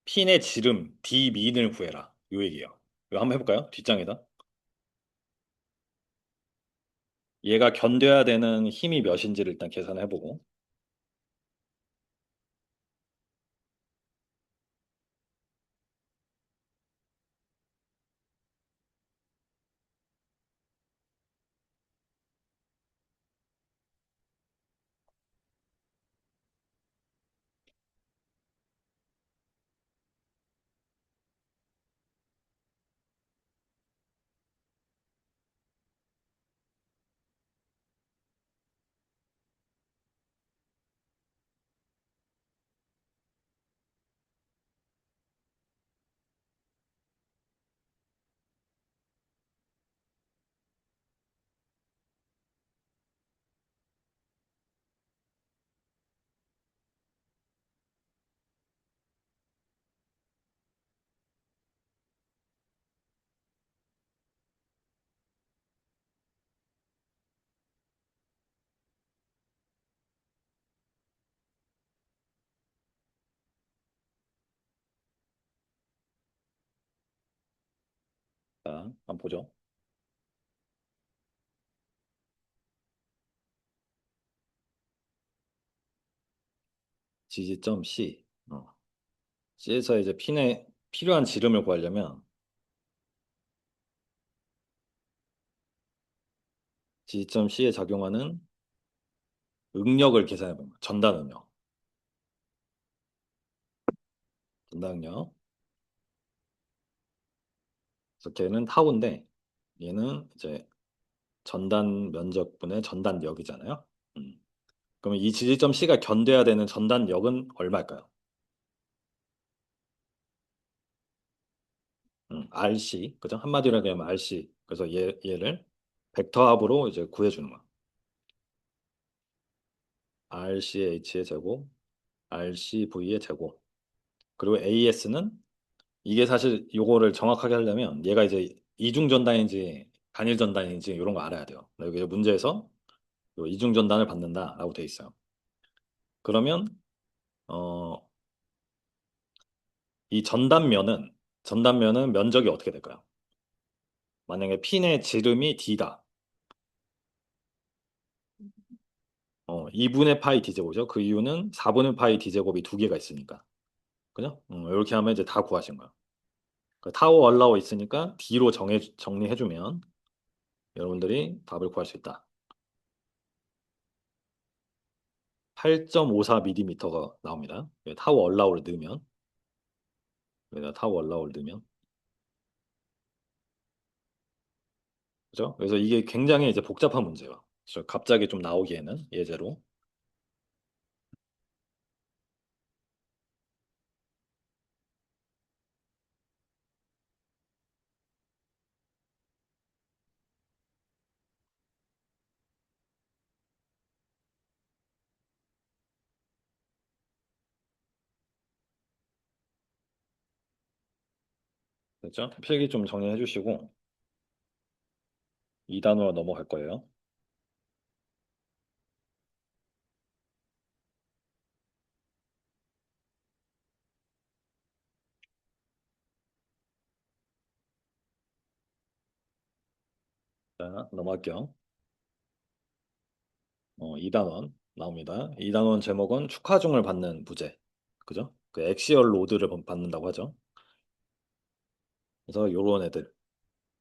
핀의 지름 D민을 구해라. 요 얘기예요. 이거 한번 해볼까요? 뒷장에다. 얘가 견뎌야 되는 힘이 몇인지를 일단 계산해보고. 자, 한번 보죠. 지지점 C. C에서 이제 핀에 필요한 지름을 구하려면 지지점 C에 작용하는 응력을 계산해보는 거예요. 전단 응력. 전단 응력. 그래서 걔는 타우인데 얘는 이제 전단 면적분의 전단력이잖아요. 음. 그러면 이 지지점 C가 견뎌야 되는 전단력은 얼마일까요? RC, 그죠? 한마디로 얘기하면 RC. 그래서 얘를 벡터 합으로 이제 구해주는 거야. RCH의 제곱, RCV의 제곱. 그리고 AS는 이게 사실 요거를 정확하게 하려면 얘가 이제 이중 전단인지 단일 전단인지 이런 거 알아야 돼요. 여기 문제에서 요 이중 전단을 받는다라고 돼 있어요. 그러면 어, 이 전단면은 면적이 어떻게 될까요? 만약에 핀의 지름이 D다. 2분의 파이 D제곱이죠. 그 이유는 4분의 파이 D제곱이 두 개가 있으니까. 그죠? 이렇게 하면 이제 다 구하신 거예요. 그 타워 얼라워 있으니까 D로 정리해주면 여러분들이 답을 구할 수 있다. 8.54mm가 나옵니다. 타워 얼라우를 넣으면. 여기다 타워 얼라우를 넣으면. 그죠? 그래서 이게 굉장히 이제 복잡한 문제예요. 그래서 갑자기 좀 나오기에는 예제로. 됐죠? 필기 좀 정리해 주시고 2단으로 넘어갈 거예요. 자, 넘어갈게요. 2단원 나옵니다. 2단원 제목은 축하중을 받는 부재. 그죠? 그 엑시얼 로드를 받는다고 하죠. 그래서 요런 애들,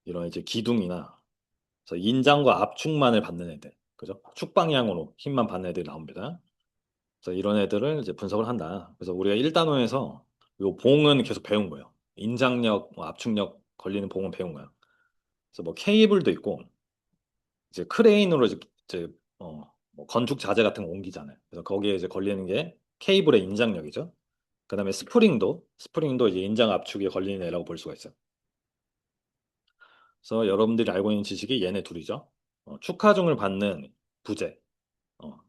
이런 이제 기둥이나 그래서 인장과 압축만을 받는 애들. 그죠? 축 방향으로 힘만 받는 애들이 나옵니다. 그래서 이런 애들을 이제 분석을 한다. 그래서 우리가 1단원에서 요 봉은 계속 배운 거예요. 인장력, 뭐 압축력 걸리는 봉은 배운 거예요. 그래서 뭐 케이블도 있고 이제 크레인으로 이제 뭐 건축 자재 같은 거 옮기잖아요. 그래서 거기에 이제 걸리는 게 케이블의 인장력이죠. 그다음에 스프링도 이제 인장 압축에 걸리는 애라고 볼 수가 있어요. 그래서 여러분들이 알고 있는 지식이 얘네 둘이죠. 축하중을 받는 부재.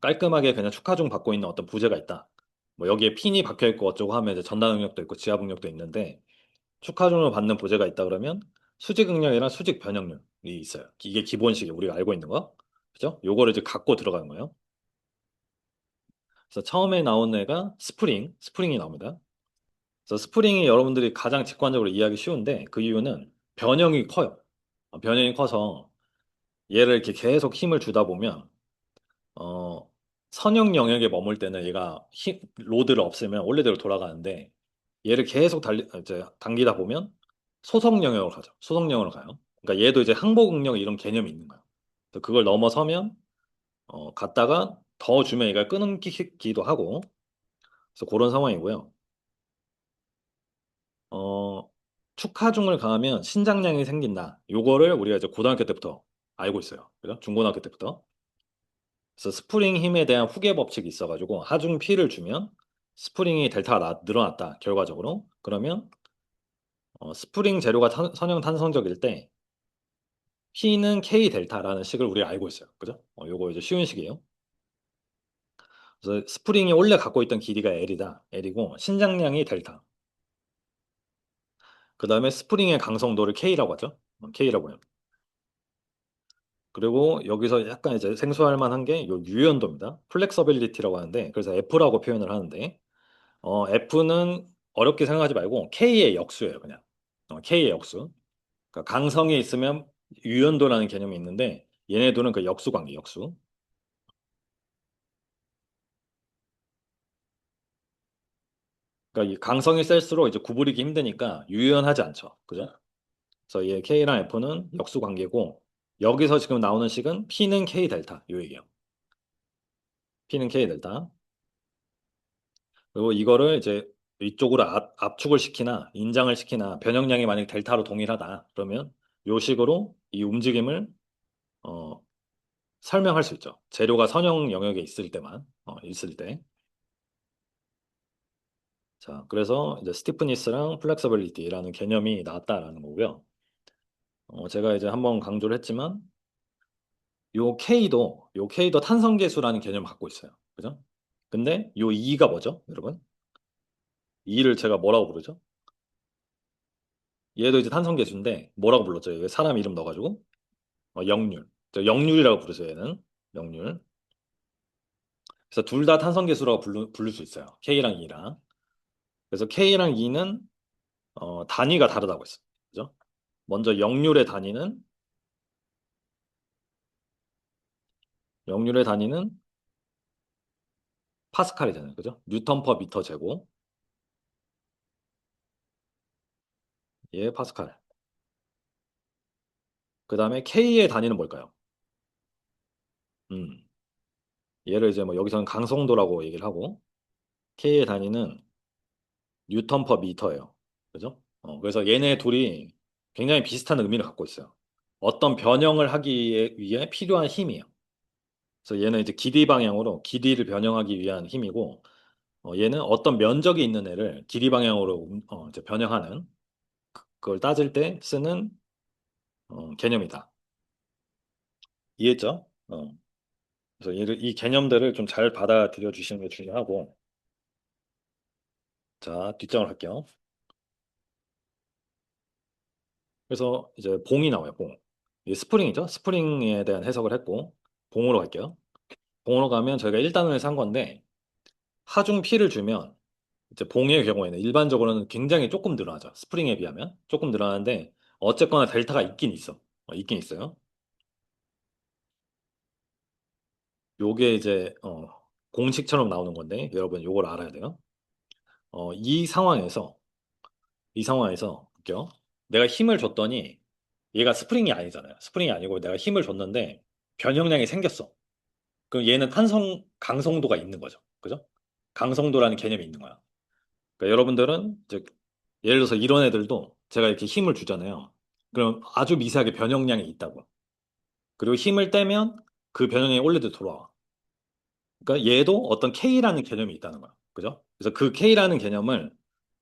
깔끔하게 그냥 축하중 받고 있는 어떤 부재가 있다. 뭐 여기에 핀이 박혀 있고 어쩌고 하면 이제 전단 응력도 있고 지하 응력도 있는데 축하중을 받는 부재가 있다 그러면 수직 응력이랑 수직 변형력이 있어요. 이게 기본식이에요. 우리가 알고 있는 거. 그죠? 요거를 이제 갖고 들어가는 거예요. 그래서 처음에 나온 애가 스프링이 나옵니다. 그래서 스프링이 여러분들이 가장 직관적으로 이해하기 쉬운데 그 이유는 변형이 커요. 변형이 커서 얘를 이렇게 계속 힘을 주다 보면 어, 선형 영역에 머물 때는 얘가 로드를 없애면 원래대로 돌아가는데 얘를 계속 이제 당기다 보면 소속 영역으로 가죠. 소속 영역으로 가요. 그러니까 얘도 이제 항복 응력 이런 개념이 있는 거예요. 그래서 그걸 넘어서면 갔다가 더 주면 얘가 끊기기도 하고 그래서 그런 상황이고요. 어, 축하중을 가하면 신장량이 생긴다. 요거를 우리가 이제 고등학교 때부터 알고 있어요. 그죠? 중고등학교 때부터. 그래서 스프링 힘에 대한 후계 법칙이 있어가지고 하중 P를 주면 스프링이 델타가 늘어났다. 결과적으로. 그러면 스프링 재료가 선형 탄성적일 때 P는 K 델타라는 식을 우리가 알고 있어요. 그죠? 요거 이제 쉬운 식이에요. 그래서 스프링이 원래 갖고 있던 길이가 L이다. L이고 신장량이 델타. 그 다음에 스프링의 강성도를 K라고 하죠. K라고 해요. 그리고 여기서 약간 이제 생소할 만한 게 요 유연도입니다. 플렉서빌리티라고 하는데 그래서 F라고 표현을 하는데 F는 어렵게 생각하지 말고 K의 역수예요, 그냥. K의 역수. 그러니까 강성이 있으면 유연도라는 개념이 있는데 얘네들은 그 역수 관계, 역수. 그러니까 이 강성이 셀수록 이제 구부리기 힘드니까 유연하지 않죠. 그죠? 그래서 얘 K랑 F는 역수 관계고 여기서 지금 나오는 식은 P는 K 델타 요 얘기예요. P는 K 델타. 그리고 이거를 이제 이쪽으로 압축을 시키나 인장을 시키나 변형량이 만약 델타로 동일하다 그러면 요 식으로 이 움직임을 어, 설명할 수 있죠. 재료가 선형 영역에 있을 때만 있을 때. 자, 그래서 이제 스티프니스랑 플렉서빌리티라는 개념이 나왔다라는 거고요. 제가 이제 한번 강조를 했지만 요 K도 탄성계수라는 개념을 갖고 있어요. 그죠? 근데 요 E가 뭐죠, 여러분? E를 제가 뭐라고 부르죠? 얘도 이제 탄성계수인데 뭐라고 불렀죠? 왜 사람 이름 넣어가지고 역률. 역률이라고 부르세요, 얘는. 역률. 그래서 둘 다 탄성계수라고 부를 수 있어요. K랑 E랑. 그래서 K랑 E는 단위가 다르다고 했어요. 그죠? 먼저 역률의 단위는 역률의 단위는 파스칼이잖아요. 그죠? 뉴턴 퍼 미터 제곱. 예, 파스칼. 그 다음에 K의 단위는 뭘까요? 음, 얘를 이제 뭐 여기서는 강성도라고 얘기를 하고, K의 단위는 뉴턴 퍼 미터예요. 그죠? 그래서 얘네 둘이 굉장히 비슷한 의미를 갖고 있어요. 어떤 변형을 하기 위해 필요한 힘이에요. 그래서 얘는 이제 길이 방향으로 길이를 변형하기 위한 힘이고, 얘는 어떤 면적이 있는 애를 길이 방향으로 이제 변형하는 그걸 따질 때 쓰는 개념이다. 이해했죠? 그래서 이 개념들을 좀 잘 받아들여 주시는 게 중요하고, 자, 뒷장을 할게요. 그래서 이제 봉이 나와요, 봉. 이 스프링이죠? 스프링에 대한 해석을 했고, 봉으로 갈게요. 봉으로 가면 저희가 1단원을 산 건데, 하중 P를 주면, 이제 봉의 경우에는 일반적으로는 굉장히 조금 늘어나죠. 스프링에 비하면. 조금 늘어나는데, 어쨌거나 델타가 있긴 있어. 있긴 있어요. 요게 이제, 공식처럼 나오는 건데, 여러분 요걸 알아야 돼요. 어, 이 상황에서, 이 상황에서, 볼게요. 내가 힘을 줬더니, 얘가 스프링이 아니잖아요. 스프링이 아니고 내가 힘을 줬는데, 변형량이 생겼어. 그럼 얘는 강성도가 있는 거죠. 그죠? 강성도라는 개념이 있는 거야. 그러니까 여러분들은 이제 예를 들어서 이런 애들도 제가 이렇게 힘을 주잖아요. 그럼 아주 미세하게 변형량이 있다고. 그리고 힘을 떼면 그 변형량이 원래대로 돌아와. 그러니까 얘도 어떤 K라는 개념이 있다는 거야. 그죠? 그래서 그 K라는 개념을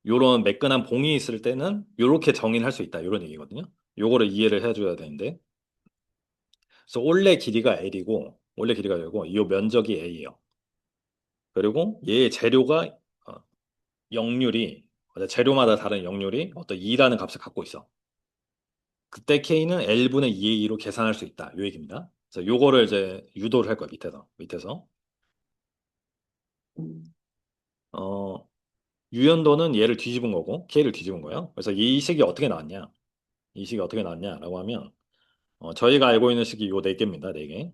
요런 매끈한 봉이 있을 때는 요렇게 정의를 할 수 있다. 요런 얘기거든요. 요거를 이해를 해줘야 되는데. 그래서 원래 길이가 L이고, 원래 길이가 L이고, 이 면적이 A예요. 그리고 얘의 재료가 역률이 재료마다 다른 역률이 어떤 2라는 값을 갖고 있어. 그때 K는 L분의 2의 2로 계산할 수 있다. 요 얘기입니다. 그래서 요거를 이제 유도를 할 거야, 밑에서. 어, 유연도는 얘를 뒤집은 거고, K를 뒤집은 거예요. 그래서 이 식이 어떻게 나왔냐? 이 식이 어떻게 나왔냐라고 하면, 저희가 알고 있는 식이 요 네 개입니다. 네 개.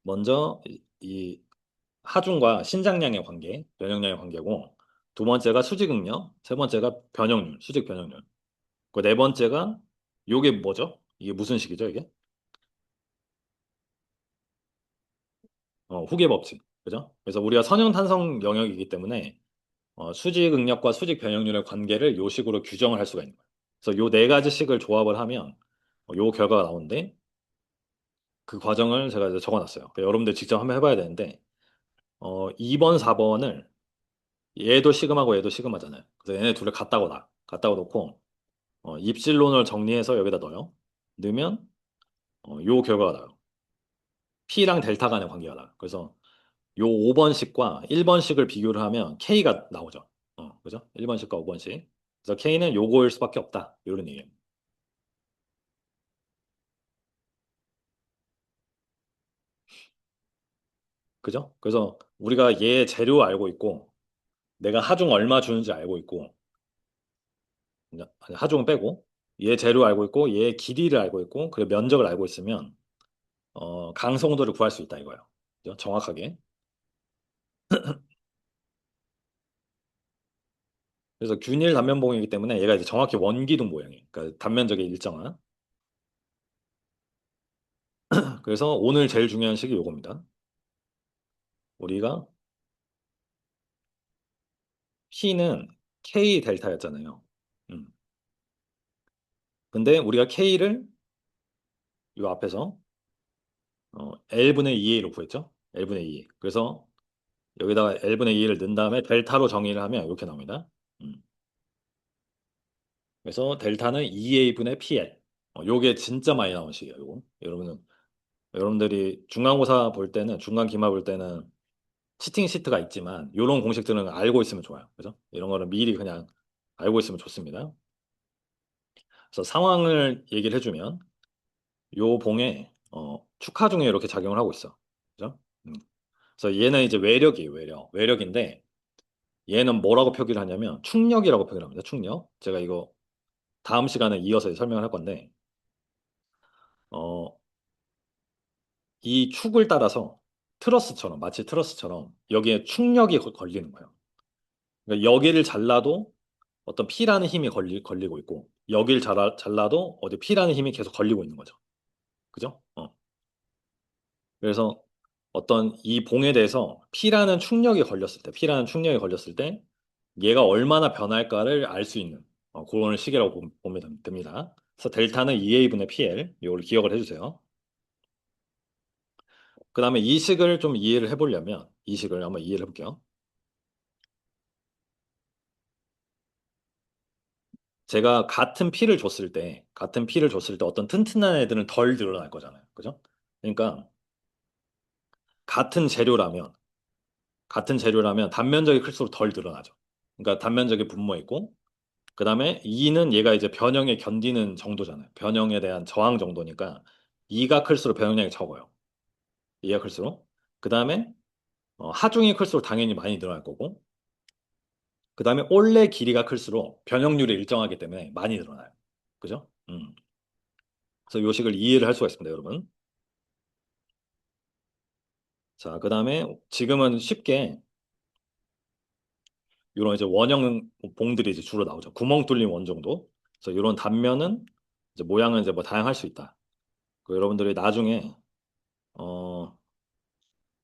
먼저, 이 하중과 신장량의 관계, 변형량의 관계고, 두 번째가 수직응력, 세 번째가 변형률, 수직 변형률. 그 네 번째가 요게 뭐죠? 이게 무슨 식이죠, 이게? 후계 법칙. 그죠? 그래서 우리가 선형탄성 영역이기 때문에 수직 응력과 수직 변형률의 관계를 요 식으로 규정을 할 수가 있는 거예요. 그래서 요 네 가지 식을 조합을 하면 요 결과가 나오는데 그 과정을 제가 이제 적어놨어요. 그러니까 여러분들 직접 한번 해봐야 되는데 2번, 4번을 얘도 시그마고 얘도 시그마잖아요. 그래서 얘네 둘을 갖다가 놓고 입실론을 정리해서 여기다 넣어요. 넣으면 요 결과가 나와요. P랑 델타 간의 관계가 나와요. 그래서 요 5번식과 1번식을 비교를 하면 K가 나오죠. 그죠? 1번식과 5번식. 그래서 K는 요거일 수밖에 없다. 이런 얘기예요. 그죠? 그래서 우리가 얘 재료 알고 있고, 내가 하중 얼마 주는지 알고 있고, 아니, 하중 빼고, 얘 재료 알고 있고, 얘 길이를 알고 있고, 그리고 면적을 알고 있으면, 강성도를 구할 수 있다 이거예요. 그죠? 정확하게. 그래서 균일 단면봉이기 때문에 얘가 이제 정확히 원기둥 모양이에요. 그러니까 단면적이 일정한. 그래서 오늘 제일 중요한 식이 요겁니다. 우리가 P는 K 델타였잖아요. 음. 근데 우리가 K를 요 앞에서 L분의 2A로 구했죠? L분의 2A. 그래서 여기다가 L분의 2A를 넣은 다음에 델타로 정의를 하면 이렇게 나옵니다. 음. 그래서 델타는 2A분의 PL. 요게 진짜 많이 나온 식이에요. 요거. 여러분들이 중간고사 볼 때는, 중간 기말 볼 때는 치팅 시트가 있지만 요런 공식들은 알고 있으면 좋아요. 그죠? 이런 거는 미리 그냥 알고 있으면 좋습니다. 그래서 상황을 얘기를 해주면 요 봉에 축하 중에 이렇게 작용을 하고 있어. 그죠? 그래서 얘는 이제 외력이에요, 외력. 외력인데 얘는 뭐라고 표기를 하냐면 충력이라고 표기를 합니다. 충력. 제가 이거 다음 시간에 이어서 설명을 할 건데 어, 이 축을 따라서 트러스처럼, 마치 트러스처럼 여기에 충력이 걸리는 거예요. 그러니까 여기를 잘라도 어떤 P라는 힘이 걸리고 있고, 여기를 잘라도 어디 P라는 힘이 계속 걸리고 있는 거죠. 그죠? 그래서 어떤 이 봉에 대해서 P라는 충력이 걸렸을 때 얘가 얼마나 변할까를 알 수 있는 그런 시계라고 보면 됩니다. 그래서 델타는 2A분의 PL, 이걸 기억을 해주세요. 그 다음에 이 식을 좀 이해를 해보려면, 이 식을 한번 이해를 해볼게요. 제가 같은 P를 줬을 때 어떤 튼튼한 애들은 덜 늘어날 거잖아요. 그죠? 그러니까 같은 재료라면, 같은 재료라면 단면적이 클수록 덜 늘어나죠. 그러니까 단면적이 분모 있고, 그 다음에 2는 얘가 이제 변형에 견디는 정도잖아요. 변형에 대한 저항 정도니까 2가 클수록 변형량이 적어요. 2가 클수록. 그 다음에 하중이 클수록 당연히 많이 늘어날 거고, 그 다음에 올레 길이가 클수록 변형률이 일정하기 때문에 많이 늘어나요. 그죠? 그래서 요식을 이해를 할 수가 있습니다, 여러분. 자, 그 다음에 지금은 쉽게 이런 이제 원형 봉들이 이제 주로 나오죠. 구멍 뚫린 원 정도. 그래서 이런 단면은 이제 모양은 이제 뭐 다양할 수 있다. 그 여러분들이 나중에 어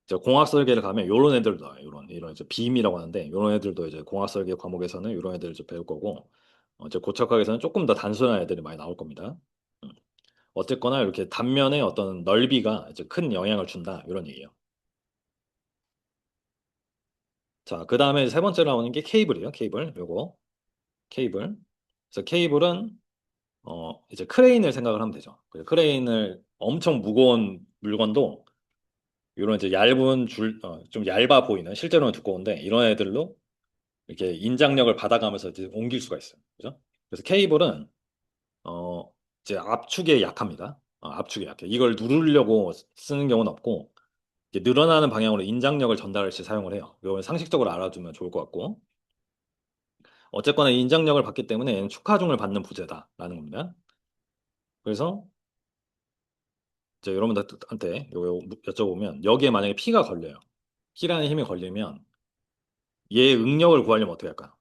이제 공학 설계를 가면 이런 애들도 나와요. 이런 이제 빔이라고 하는데 이런 애들도 이제 공학 설계 과목에서는 이런 애들을 좀 배울 거고 이제 고척학에서는 조금 더 단순한 애들이 많이 나올 겁니다. 음. 어쨌거나 이렇게 단면의 어떤 넓이가 이제 큰 영향을 준다 이런 얘기예요. 자, 그 다음에 세 번째 나오는 게 케이블이에요. 케이블. 요거 케이블. 그래서 케이블은 이제 크레인을 생각을 하면 되죠. 그래서 크레인을 엄청 무거운 물건도 이런 이제 얇은 좀 얇아 보이는 실제로는 두꺼운데 이런 애들로 이렇게 인장력을 받아가면서 이제 옮길 수가 있어요. 그죠? 그래서 케이블은 어 이제 압축에 약합니다. 압축에 약해. 이걸 누르려고 쓰는 경우는 없고 이제 늘어나는 방향으로 인장력을 전달할 때 사용을 해요. 이걸 상식적으로 알아두면 좋을 것 같고 어쨌거나 인장력을 받기 때문에 얘는 축하중을 받는 부재다라는 겁니다. 그래서 이제 여러분들한테 요거 여쭤보면 여기에 만약에 P가 걸려요. P라는 힘이 걸리면 얘의 응력을 구하려면 어떻게 할까요?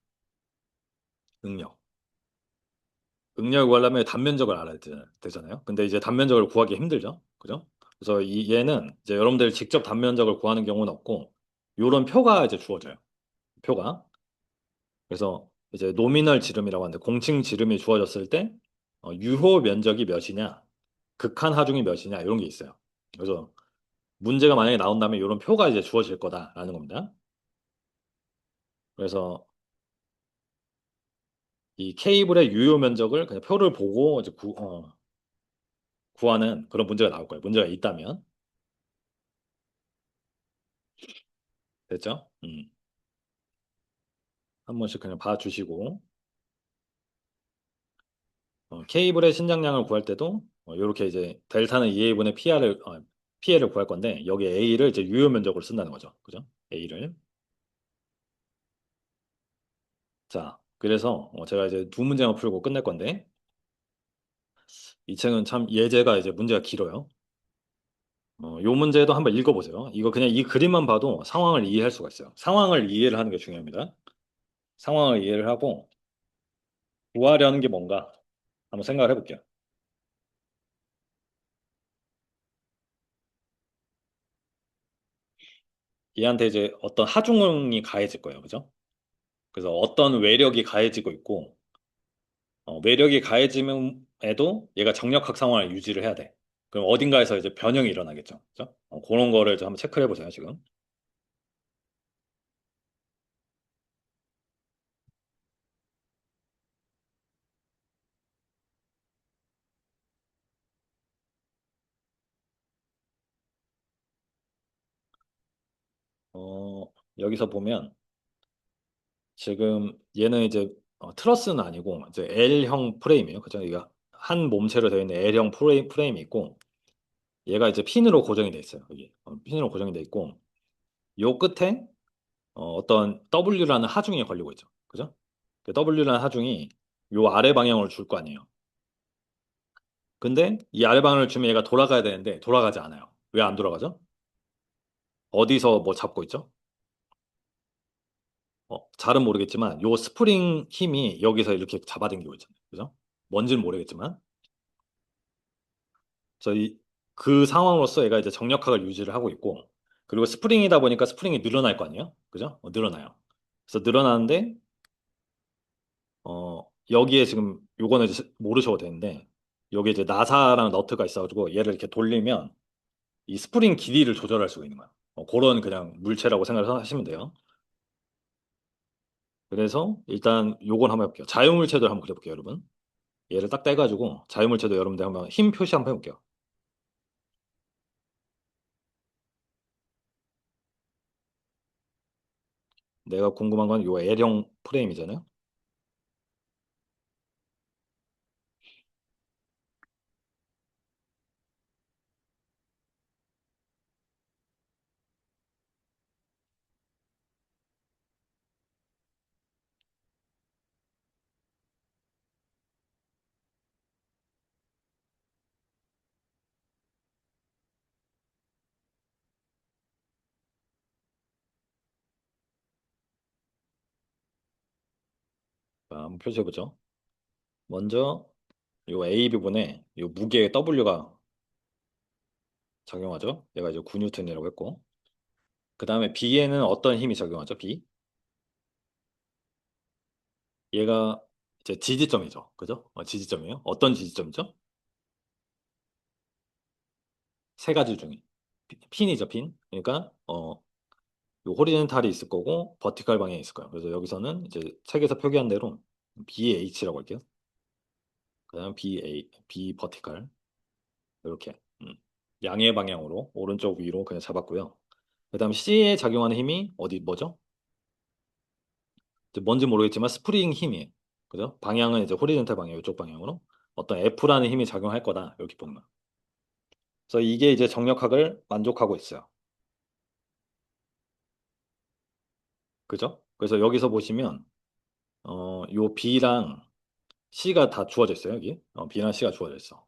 응력. 응력을 구하려면 단면적을 알아야 되잖아요. 근데 이제 단면적을 구하기 힘들죠. 그죠? 그래서 얘는 이제 여러분들이 직접 단면적을 구하는 경우는 없고 요런 표가 이제 주어져요. 표가. 그래서 이제 노미널 지름이라고 하는데 공칭 지름이 주어졌을 때 유효 면적이 몇이냐, 극한 하중이 몇이냐 이런 게 있어요. 그래서 문제가 만약에 나온다면 이런 표가 이제 주어질 거다라는 겁니다. 그래서 이 케이블의 유효 면적을 그냥 표를 보고 이제 구하는 그런 문제가 나올 거예요. 문제가 있다면. 됐죠? 한 번씩 그냥 봐주시고 케이블의 신장량을 구할 때도 이렇게 이제 델타는 2A분의 PL을 구할 건데 여기 A를 이제 유효 면적으로 쓴다는 거죠. 그죠? A를. 자, 그래서 제가 이제 두 문제만 풀고 끝낼 건데 이 책은 참 예제가 이제 문제가 길어요. 요 문제도 한번 읽어보세요. 이거 그냥 이 그림만 봐도 상황을 이해할 수가 있어요. 상황을 이해를 하는 게 중요합니다. 상황을 이해를 하고 구하려는 게 뭔가 한번 생각을 해볼게요. 얘한테 이제 어떤 하중이 가해질 거예요. 그죠? 그래서 어떤 외력이 가해지고 있고 외력이 가해짐에도 얘가 정력학 상황을 유지를 해야 돼. 그럼 어딘가에서 이제 변형이 일어나겠죠. 그죠? 그런 거를 좀 한번 체크를 해보세요, 지금. 여기서 보면 지금 얘는 이제 트러스는 아니고 이제 L형 프레임이에요. 그죠? 이거 한 몸체로 되어 있는 L형 프레임이 있고 얘가 이제 핀으로 고정이 돼 있어요. 여기 핀으로 고정이 돼 있고 요 끝에 어떤 W라는 하중이 걸리고 있죠. 그죠? 그 W라는 하중이 요 아래 방향으로 줄 거 아니에요. 근데 이 아래 방향을 주면 얘가 돌아가야 되는데 돌아가지 않아요. 왜 안 돌아가죠? 어디서 뭐 잡고 있죠? 잘은 모르겠지만 요 스프링 힘이 여기서 이렇게 잡아당기고 있잖아요. 그죠? 뭔지는 모르겠지만. 저희 그 상황으로서 얘가 이제 정력학을 유지를 하고 있고, 그리고 스프링이다 보니까 스프링이 늘어날 거 아니에요? 그죠? 늘어나요. 그래서 늘어나는데 여기에 지금 요거는 이제 모르셔도 되는데, 여기 이제 나사랑 너트가 있어가지고 얘를 이렇게 돌리면 이 스프링 길이를 조절할 수가 있는 거야. 그런 그냥 물체라고 생각하시면 돼요. 그래서 일단 요건 한번 해볼게요. 자유물체도 한번 그려볼게요, 여러분. 얘를 딱 떼가지고 자유물체도 여러분들 한번 힘 표시 한번 해볼게요. 내가 궁금한 건 요 L형 프레임이잖아요. 자, 한번 표시해보죠. 먼저 요 A 부분에 요 무게 W가 작용하죠. 얘가 이제 9N이라고 했고, 그 다음에 B에는 어떤 힘이 작용하죠? B. 얘가 이제 지지점이죠. 그죠? 지지점이에요. 어떤 지지점이죠? 세 가지 중에 핀이죠, 핀. 그러니까 요 호리젠탈이 있을 거고 버티컬 방향이 있을 거예요. 그래서 여기서는 이제 책에서 표기한 대로 BH라고 할게요. 그다음 B 버티컬 이렇게 양의 방향으로 오른쪽 위로 그냥 잡았고요. 그다음 C에 작용하는 힘이 어디 뭐죠? 이제 뭔지 모르겠지만 스프링 힘이에요. 그죠? 방향은 이제 호리젠탈 방향 이쪽 방향으로 어떤 F라는 힘이 작용할 거다 이렇게 보면. 그래서 이게 이제 정력학을 만족하고 있어요. 그죠? 그래서 여기서 보시면 요 B랑 C가 다 주어져 있어요, 여기. B랑 C가 주어져 있어.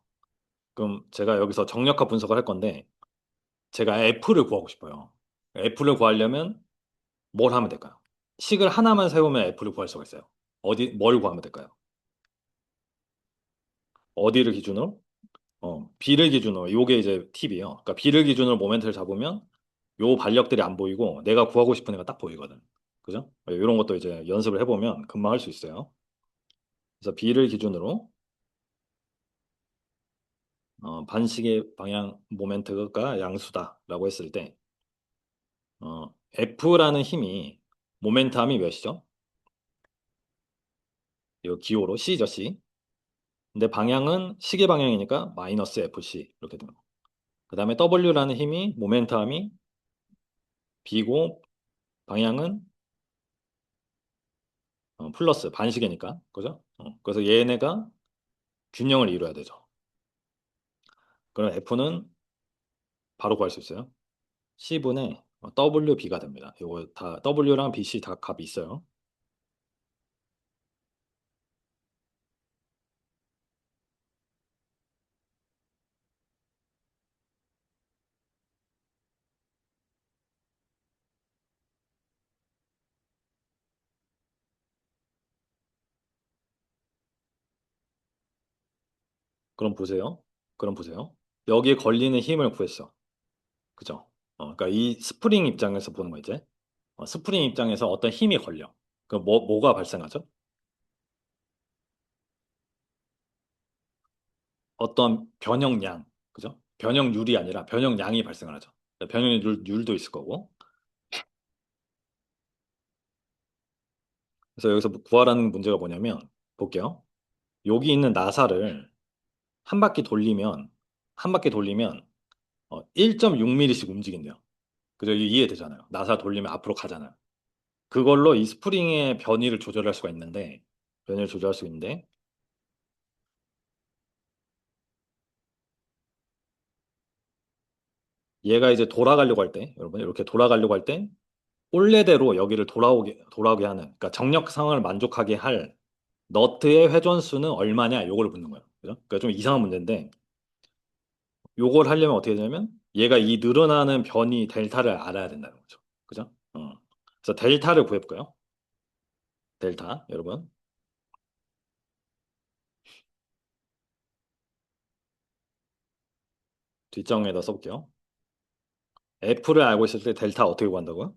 그럼 제가 여기서 정력학 분석을 할 건데 제가 F를 구하고 싶어요. F를 구하려면 뭘 하면 될까요? 식을 하나만 세우면 F를 구할 수가 있어요. 뭘 구하면 될까요? 어디를 기준으로? B를 기준으로. 요게 이제 팁이에요. 그러니까 B를 기준으로 모멘트를 잡으면 요 반력들이 안 보이고 내가 구하고 싶은 애가 딱 보이거든. 그죠? 이런 것도 이제 연습을 해보면 금방 할 수 있어요. 그래서 B를 기준으로 반시계 방향 모멘트가 양수다라고 했을 때 F라는 힘이 모멘텀이 몇이죠? 이 기호로 C죠, C. 근데 방향은 시계 방향이니까 마이너스 FC 이렇게 됩니다. 그 다음에 W라는 힘이 모멘텀이 B고 방향은 플러스 반시계니까 그죠? 그래서 얘네가 균형을 이루어야 되죠. 그럼 F는 바로 구할 수 있어요. C분의 WB가 됩니다. 이거 다 W랑 BC 다 값이 있어요. 그럼 보세요. 그럼 보세요. 여기에 걸리는 힘을 구했어. 그죠? 그러니까 이 스프링 입장에서 보는 거 이제. 스프링 입장에서 어떤 힘이 걸려. 그럼 뭐가 발생하죠? 어떤 변형량, 그죠? 변형률이 아니라 변형량이 발생을 하죠. 변형률도 있을 거고. 그래서 여기서 구하라는 문제가 뭐냐면, 볼게요. 여기 있는 나사를 한 바퀴 돌리면, 한 바퀴 돌리면 1.6mm씩 움직인대요. 그죠? 이게 이해되잖아요. 나사 돌리면 앞으로 가잖아요. 그걸로 이 스프링의 변이를 조절할 수가 있는데, 변이를 조절할 수 있는데, 얘가 이제 돌아가려고 할 때, 여러분, 이렇게 돌아가려고 할 때, 본래대로 여기를 돌아오게 하는, 그러니까 정력 상황을 만족하게 할 너트의 회전수는 얼마냐, 요걸 묻는 거예요. 그죠? 그러니까 좀 이상한 문제인데, 요걸 하려면 어떻게 되냐면, 얘가 이 늘어나는 변이 델타를 알아야 된다는 거죠. 그죠? 그래서 델타를 구해볼까요? 델타, 여러분. 뒷정에다 써볼게요. F를 알고 있을 때 델타 어떻게 구한다고요?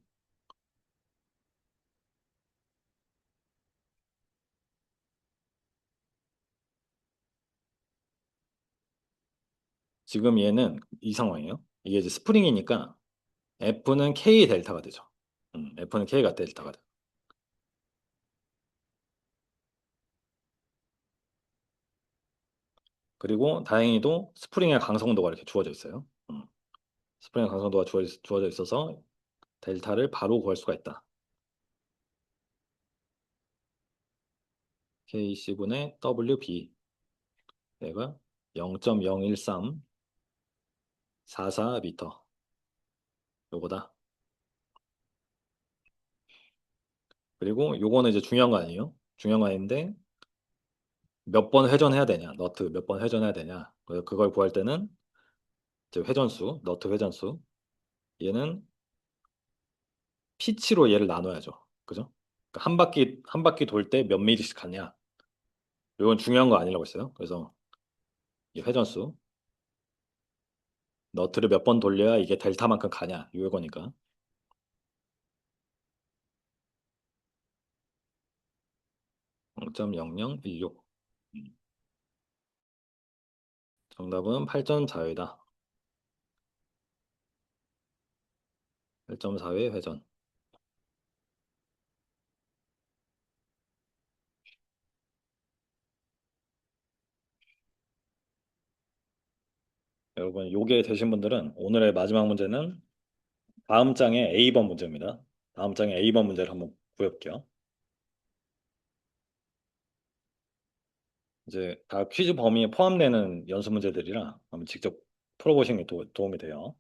지금 얘는 이 상황이에요. 이게 이제 스프링이니까 F는 K 델타가 되죠. F는 K가 델타가 돼요. 그리고 다행히도 스프링의 강성도가 이렇게 주어져 있어요. 스프링의 강성도가 주어져 있어서 델타를 바로 구할 수가 있다. KC분의 WB 얘가 0.01344m 요거다. 그리고 요거는 이제 중요한 거 아니에요? 중요한 거 아닌데 몇 번 회전해야 되냐? 너트 몇 번 회전해야 되냐? 그래서 그걸 구할 때는 이제 회전수, 너트 회전수 얘는 피치로 얘를 나눠야죠. 그죠? 그러니까 한 바퀴 돌 때 몇 미리씩 가냐? 이건 중요한 거 아니라고 했어요. 그래서 이 회전수, 너트를 몇 번 돌려야 이게 델타만큼 가냐? 이거니까 0.0016. 정답은 8.4회다. 8.4회 회전. 여러분, 요게 되신 분들은 오늘의 마지막 문제는 다음 장의 A번 문제입니다. 다음 장의 A번 문제를 한번 구해볼게요. 이제 다 퀴즈 범위에 포함되는 연습 문제들이라 한번 직접 풀어보시는 게 도움이 돼요.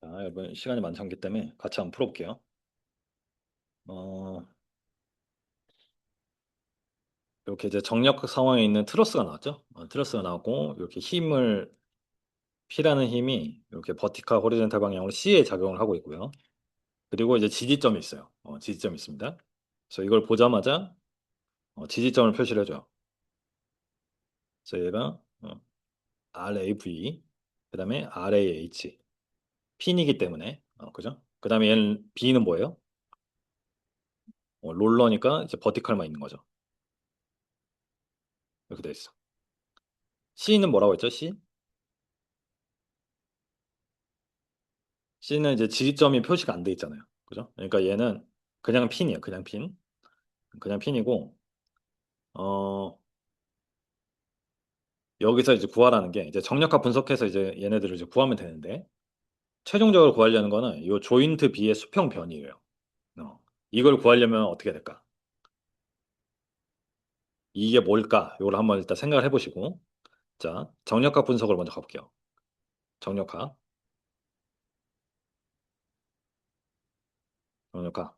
자, 여러분 시간이 많지 않기 때문에 같이 한번 풀어볼게요. 어, 이렇게 이제 정력 상황에 있는 트러스가 나왔죠. 트러스가 나왔고 이렇게 P라는 힘이 이렇게 버티칼 호리젠탈 방향으로 C에 작용을 하고 있고요. 그리고 이제 지지점이 있어요. 지지점이 있습니다. 그래서 이걸 보자마자 지지점을 표시를 해줘요. 그래서 얘가 RAV, 그다음에 RAH, 핀이기 때문에 그죠? 그다음에 얘는 B는 뭐예요? 롤러니까 이제 버티칼만 있는 거죠. 이렇게 돼 있어. C는 뭐라고 했죠? C는 이제 지지점이 표시가 안 돼 있잖아요. 그죠? 그러니까 얘는 그냥 핀이에요. 그냥 핀. 그냥 핀이고 어 여기서 이제 구하라는 게 이제 정력합 분석해서 이제 얘네들을 이제 구하면 되는데 최종적으로 구하려는 거는 요 조인트 B의 수평 변이에요. 어. 이걸 구하려면 어떻게 될까? 이게 뭘까? 이걸 한번 일단 생각을 해보시고 자 정력합 분석을 먼저 가볼게요. 정력합, 정력합.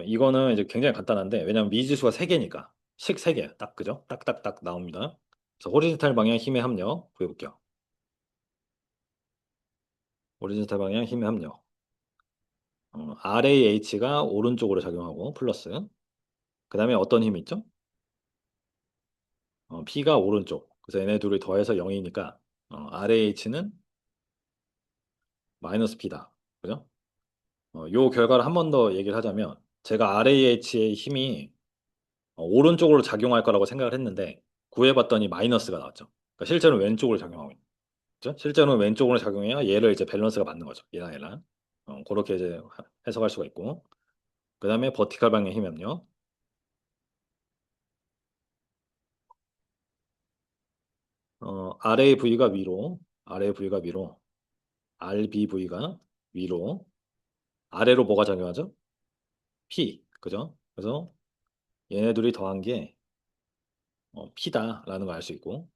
이거는 이제 굉장히 간단한데 왜냐면 미지수가 3개니까 식 3개 딱 그죠? 딱딱딱 나옵니다. 그래서 호리즌탈 방향 힘의 합력 구해볼게요. 호리즌탈 방향 힘의 합력. RAH가 오른쪽으로 작용하고 플러스. 그 다음에 어떤 힘이 있죠? P가 오른쪽. 그래서 얘네 둘이 더해서 0이니까 RAH는 마이너스 P다. 그죠? 요 결과를 한 번 더 얘기를 하자면 제가 RAH의 힘이 오른쪽으로 작용할 거라고 생각을 했는데 구해봤더니 마이너스가 나왔죠. 그러니까 실제로는 왼쪽으로 작용하고 있는 거죠. 실제로는 왼쪽으로 작용해야 얘를 이제 밸런스가 맞는 거죠. 얘랑 얘랑. 그렇게 이제 해석할 수가 있고. 그 다음에 버티컬 방향 힘이면요. 아래의 부위가 위로, 아래의 부위가 위로, RBV가 위로, 아래로 뭐가 작용하죠? P, 그죠? 그래서 얘네 둘이 더한 게 P다라는 걸 알 수 있고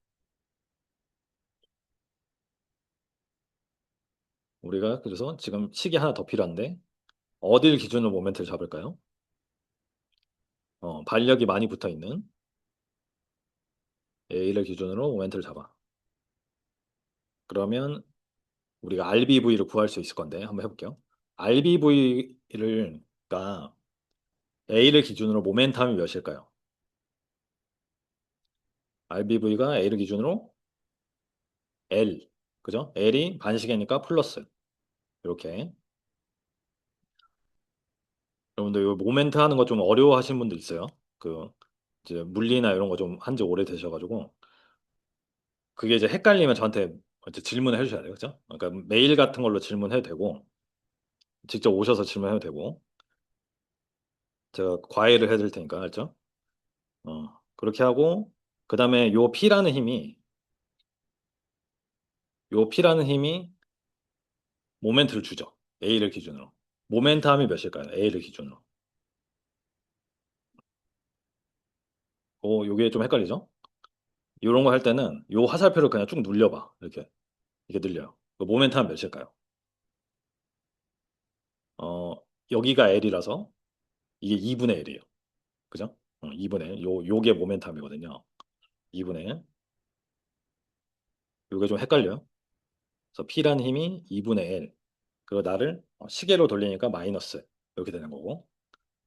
우리가 그래서 지금 식이 하나 더 필요한데 어딜 기준으로 모멘트를 잡을까요? 반력이 많이 붙어 있는 A를 기준으로 모멘트를 잡아. 그러면 우리가 RBV를 구할 수 있을 건데 한번 해볼게요. RBV를 가 A를 기준으로 모멘텀이 몇일까요? RBV가 A를 기준으로 L, 그죠? L이 반시계니까 플러스 이렇게. 여러분들 이 모멘트 하는 거 좀 어려워하시는 분들 있어요. 그 이제 물리나 이런 거 좀 한지 오래 되셔가지고 그게 이제 헷갈리면 저한테 이제 질문을 해주셔야 돼요, 그죠? 그러니까 메일 같은 걸로 질문해도 되고 직접 오셔서 질문해도 되고 제가 과외를 해드릴 테니까 알죠? 그렇게 하고 그 다음에 요 P라는 힘이 모멘트를 주죠. A를 기준으로. 모멘텀이 몇일까요? A를 기준으로. 요게 좀 헷갈리죠? 이런 거 할 때는 요 화살표를 그냥 쭉 눌려봐. 이렇게 늘려요. 그 모멘텀 몇일까요? 어, 여기가 L이라서 이게 2분의 L이에요. 그죠? 2분의 L. 요게 모멘텀이거든요. 2분의 L. 요게 좀 헷갈려요. 그래서 P라는 힘이 2분의 L. 그리고 나를 시계로 돌리니까 마이너스. 이렇게 되는 거고.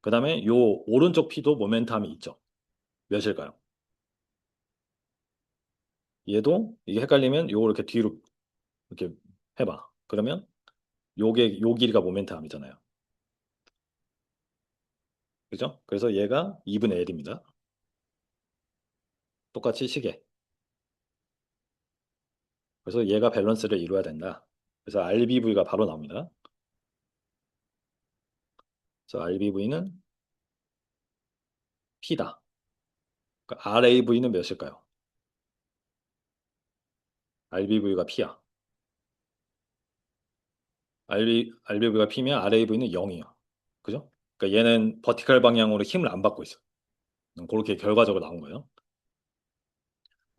그 다음에 요 오른쪽 P도 모멘텀이 있죠. 몇일까요? 얘도 이게 헷갈리면 요거 이렇게 뒤로 이렇게 해봐. 그러면 요 길이가 모멘텀이잖아요. 그죠? 그래서 얘가 2분의 L입니다. 똑같이 시계. 그래서 얘가 밸런스를 이루어야 된다. 그래서 RBV가 바로 나옵니다. 그래서 RBV는 P다. 그러니까 RAV는 몇일까요? RBV가 P야. RBV가 P면 RAV는 0이야. 그죠? 그러니까 얘는 버티컬 방향으로 힘을 안 받고 있어. 그렇게 결과적으로 나온 거예요.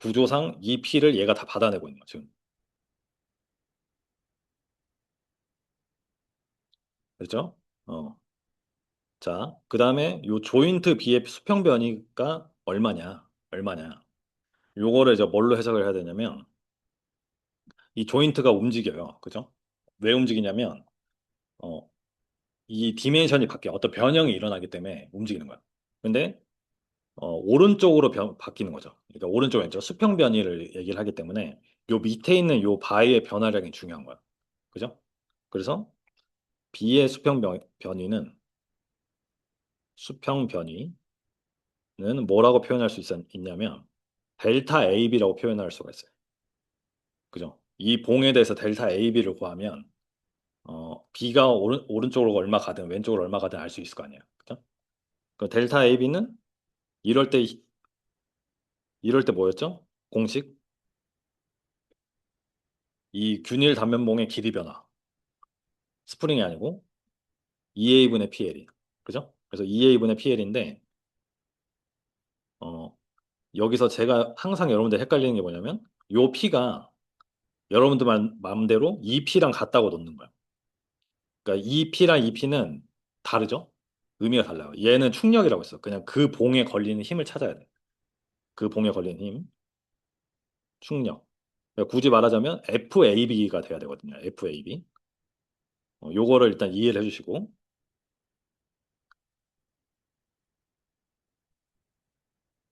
구조상 이 P를 얘가 다 받아내고 있는 거죠. 지금. 그렇죠? 자, 그 다음에 요 조인트 B의 수평 변이가 얼마냐. 요거를 이제 뭘로 해석을 해야 되냐면 이 조인트가 움직여요. 그죠? 왜 움직이냐면 어, 이 디멘션이 바뀌어 어떤 변형이 일어나기 때문에 움직이는 거야. 근데 오른쪽으로 바뀌는 거죠. 그러니까 오른쪽 왼쪽 수평 변이를 얘기를 하기 때문에 요 밑에 있는 요 바의 변화량이 중요한 거야. 그죠? 그래서 B의 변이는 수평 변이는 뭐라고 표현할 수 있냐면 델타 AB라고 표현할 수가 있어요. 그죠? 이 봉에 대해서 델타 AB를 구하면 B가 오른쪽으로 얼마 가든 왼쪽으로 얼마 가든 알 수 있을 거 아니에요. 그죠? 그 델타 AB는 이럴 때 이럴 때 뭐였죠? 공식. 이 균일 단면봉의 길이 변화. 스프링이 아니고 2A분의 PL이. 그죠? 그래서 2A분의 PL인데 여기서 제가 항상 여러분들 헷갈리는 게 뭐냐면 요 P가 여러분들 마음대로 이 P랑 같다고 놓는 거야. 그러니까 이 P랑 이 P는 다르죠? 의미가 달라요. 얘는 충력이라고 했어. 그냥 그 봉에 걸리는 힘을 찾아야 돼. 그 봉에 걸리는 힘, 충력. 그러니까 굳이 말하자면 FAB가 돼야 되거든요. FAB. 요거를 일단 이해를 해주시고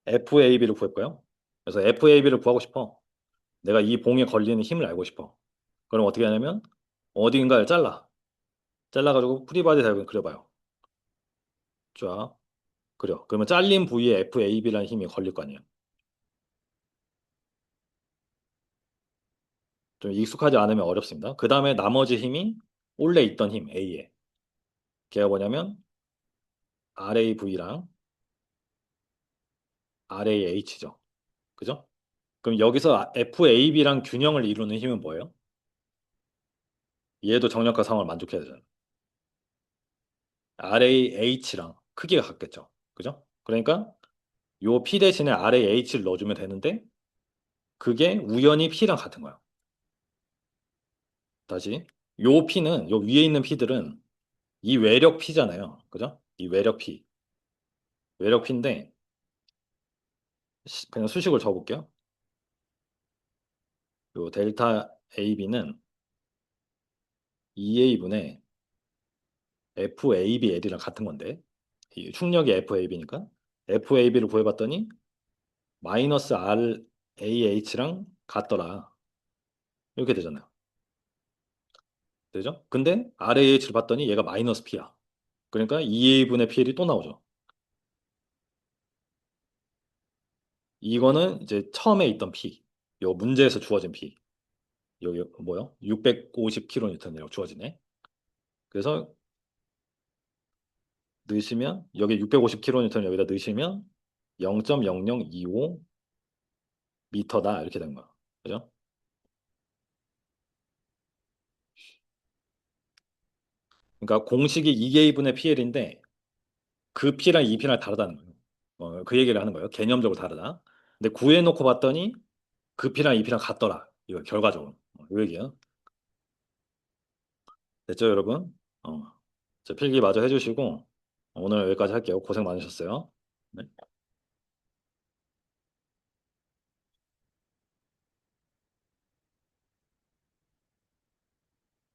FAB를 구했고요. 그래서 FAB를 구하고 싶어. 내가 이 봉에 걸리는 힘을 알고 싶어. 그럼 어떻게 하냐면 어딘가를 잘라. 잘라가지고 프리바디 다이어그램 그려봐요. 쫙 그려. 그러면 잘린 부위에 FAB라는 힘이 걸릴 거 아니에요. 좀 익숙하지 않으면 어렵습니다. 그 다음에 나머지 힘이 원래 있던 힘 A에. 걔가 뭐냐면 RAV랑 RAH죠. 그죠? 그럼 여기서 FAB랑 균형을 이루는 힘은 뭐예요? 얘도 정력화 상황을 만족해야 되잖아요. RAH랑 크기가 같겠죠. 그죠? 그러니까 요 P 대신에 RAH를 넣어주면 되는데 그게 우연히 P랑 같은 거야. 다시 요 P는 요 위에 있는 P들은 이 외력 P잖아요. 그죠? 이 외력 P. 외력 P인데 그냥 수식을 적어볼게요. 요 델타 AB는 2A분의 FABL이랑 같은 건데 이 충력이 FAB니까 FAB를 구해봤더니 마이너스 RAH랑 같더라. 이렇게 되잖아요. 되죠? 근데 RAH를 봤더니 얘가 마이너스 P야. 그러니까 2A분의 PL이 또 나오죠. 이거는 이제 처음에 있던 P. 요 문제에서 주어진 P. 여기 뭐요? 650kN이라고 주어지네. 그래서 넣으시면 여기 650kN 여기다 넣으시면 0.0025 미터다 이렇게 된 거야. 그죠? 그러니까 공식이 2A분의 PL인데 그 P랑 이 P랑 다르다는 거예요. 그 얘기를 하는 거예요. 개념적으로 다르다. 근데 구해놓고 봤더니 그 P랑 이 P랑 같더라. 이거 결과적으로. 이 얘기예요. 됐죠, 여러분? 자, 필기 마저 해주시고 오늘 여기까지 할게요. 고생 많으셨어요. 네.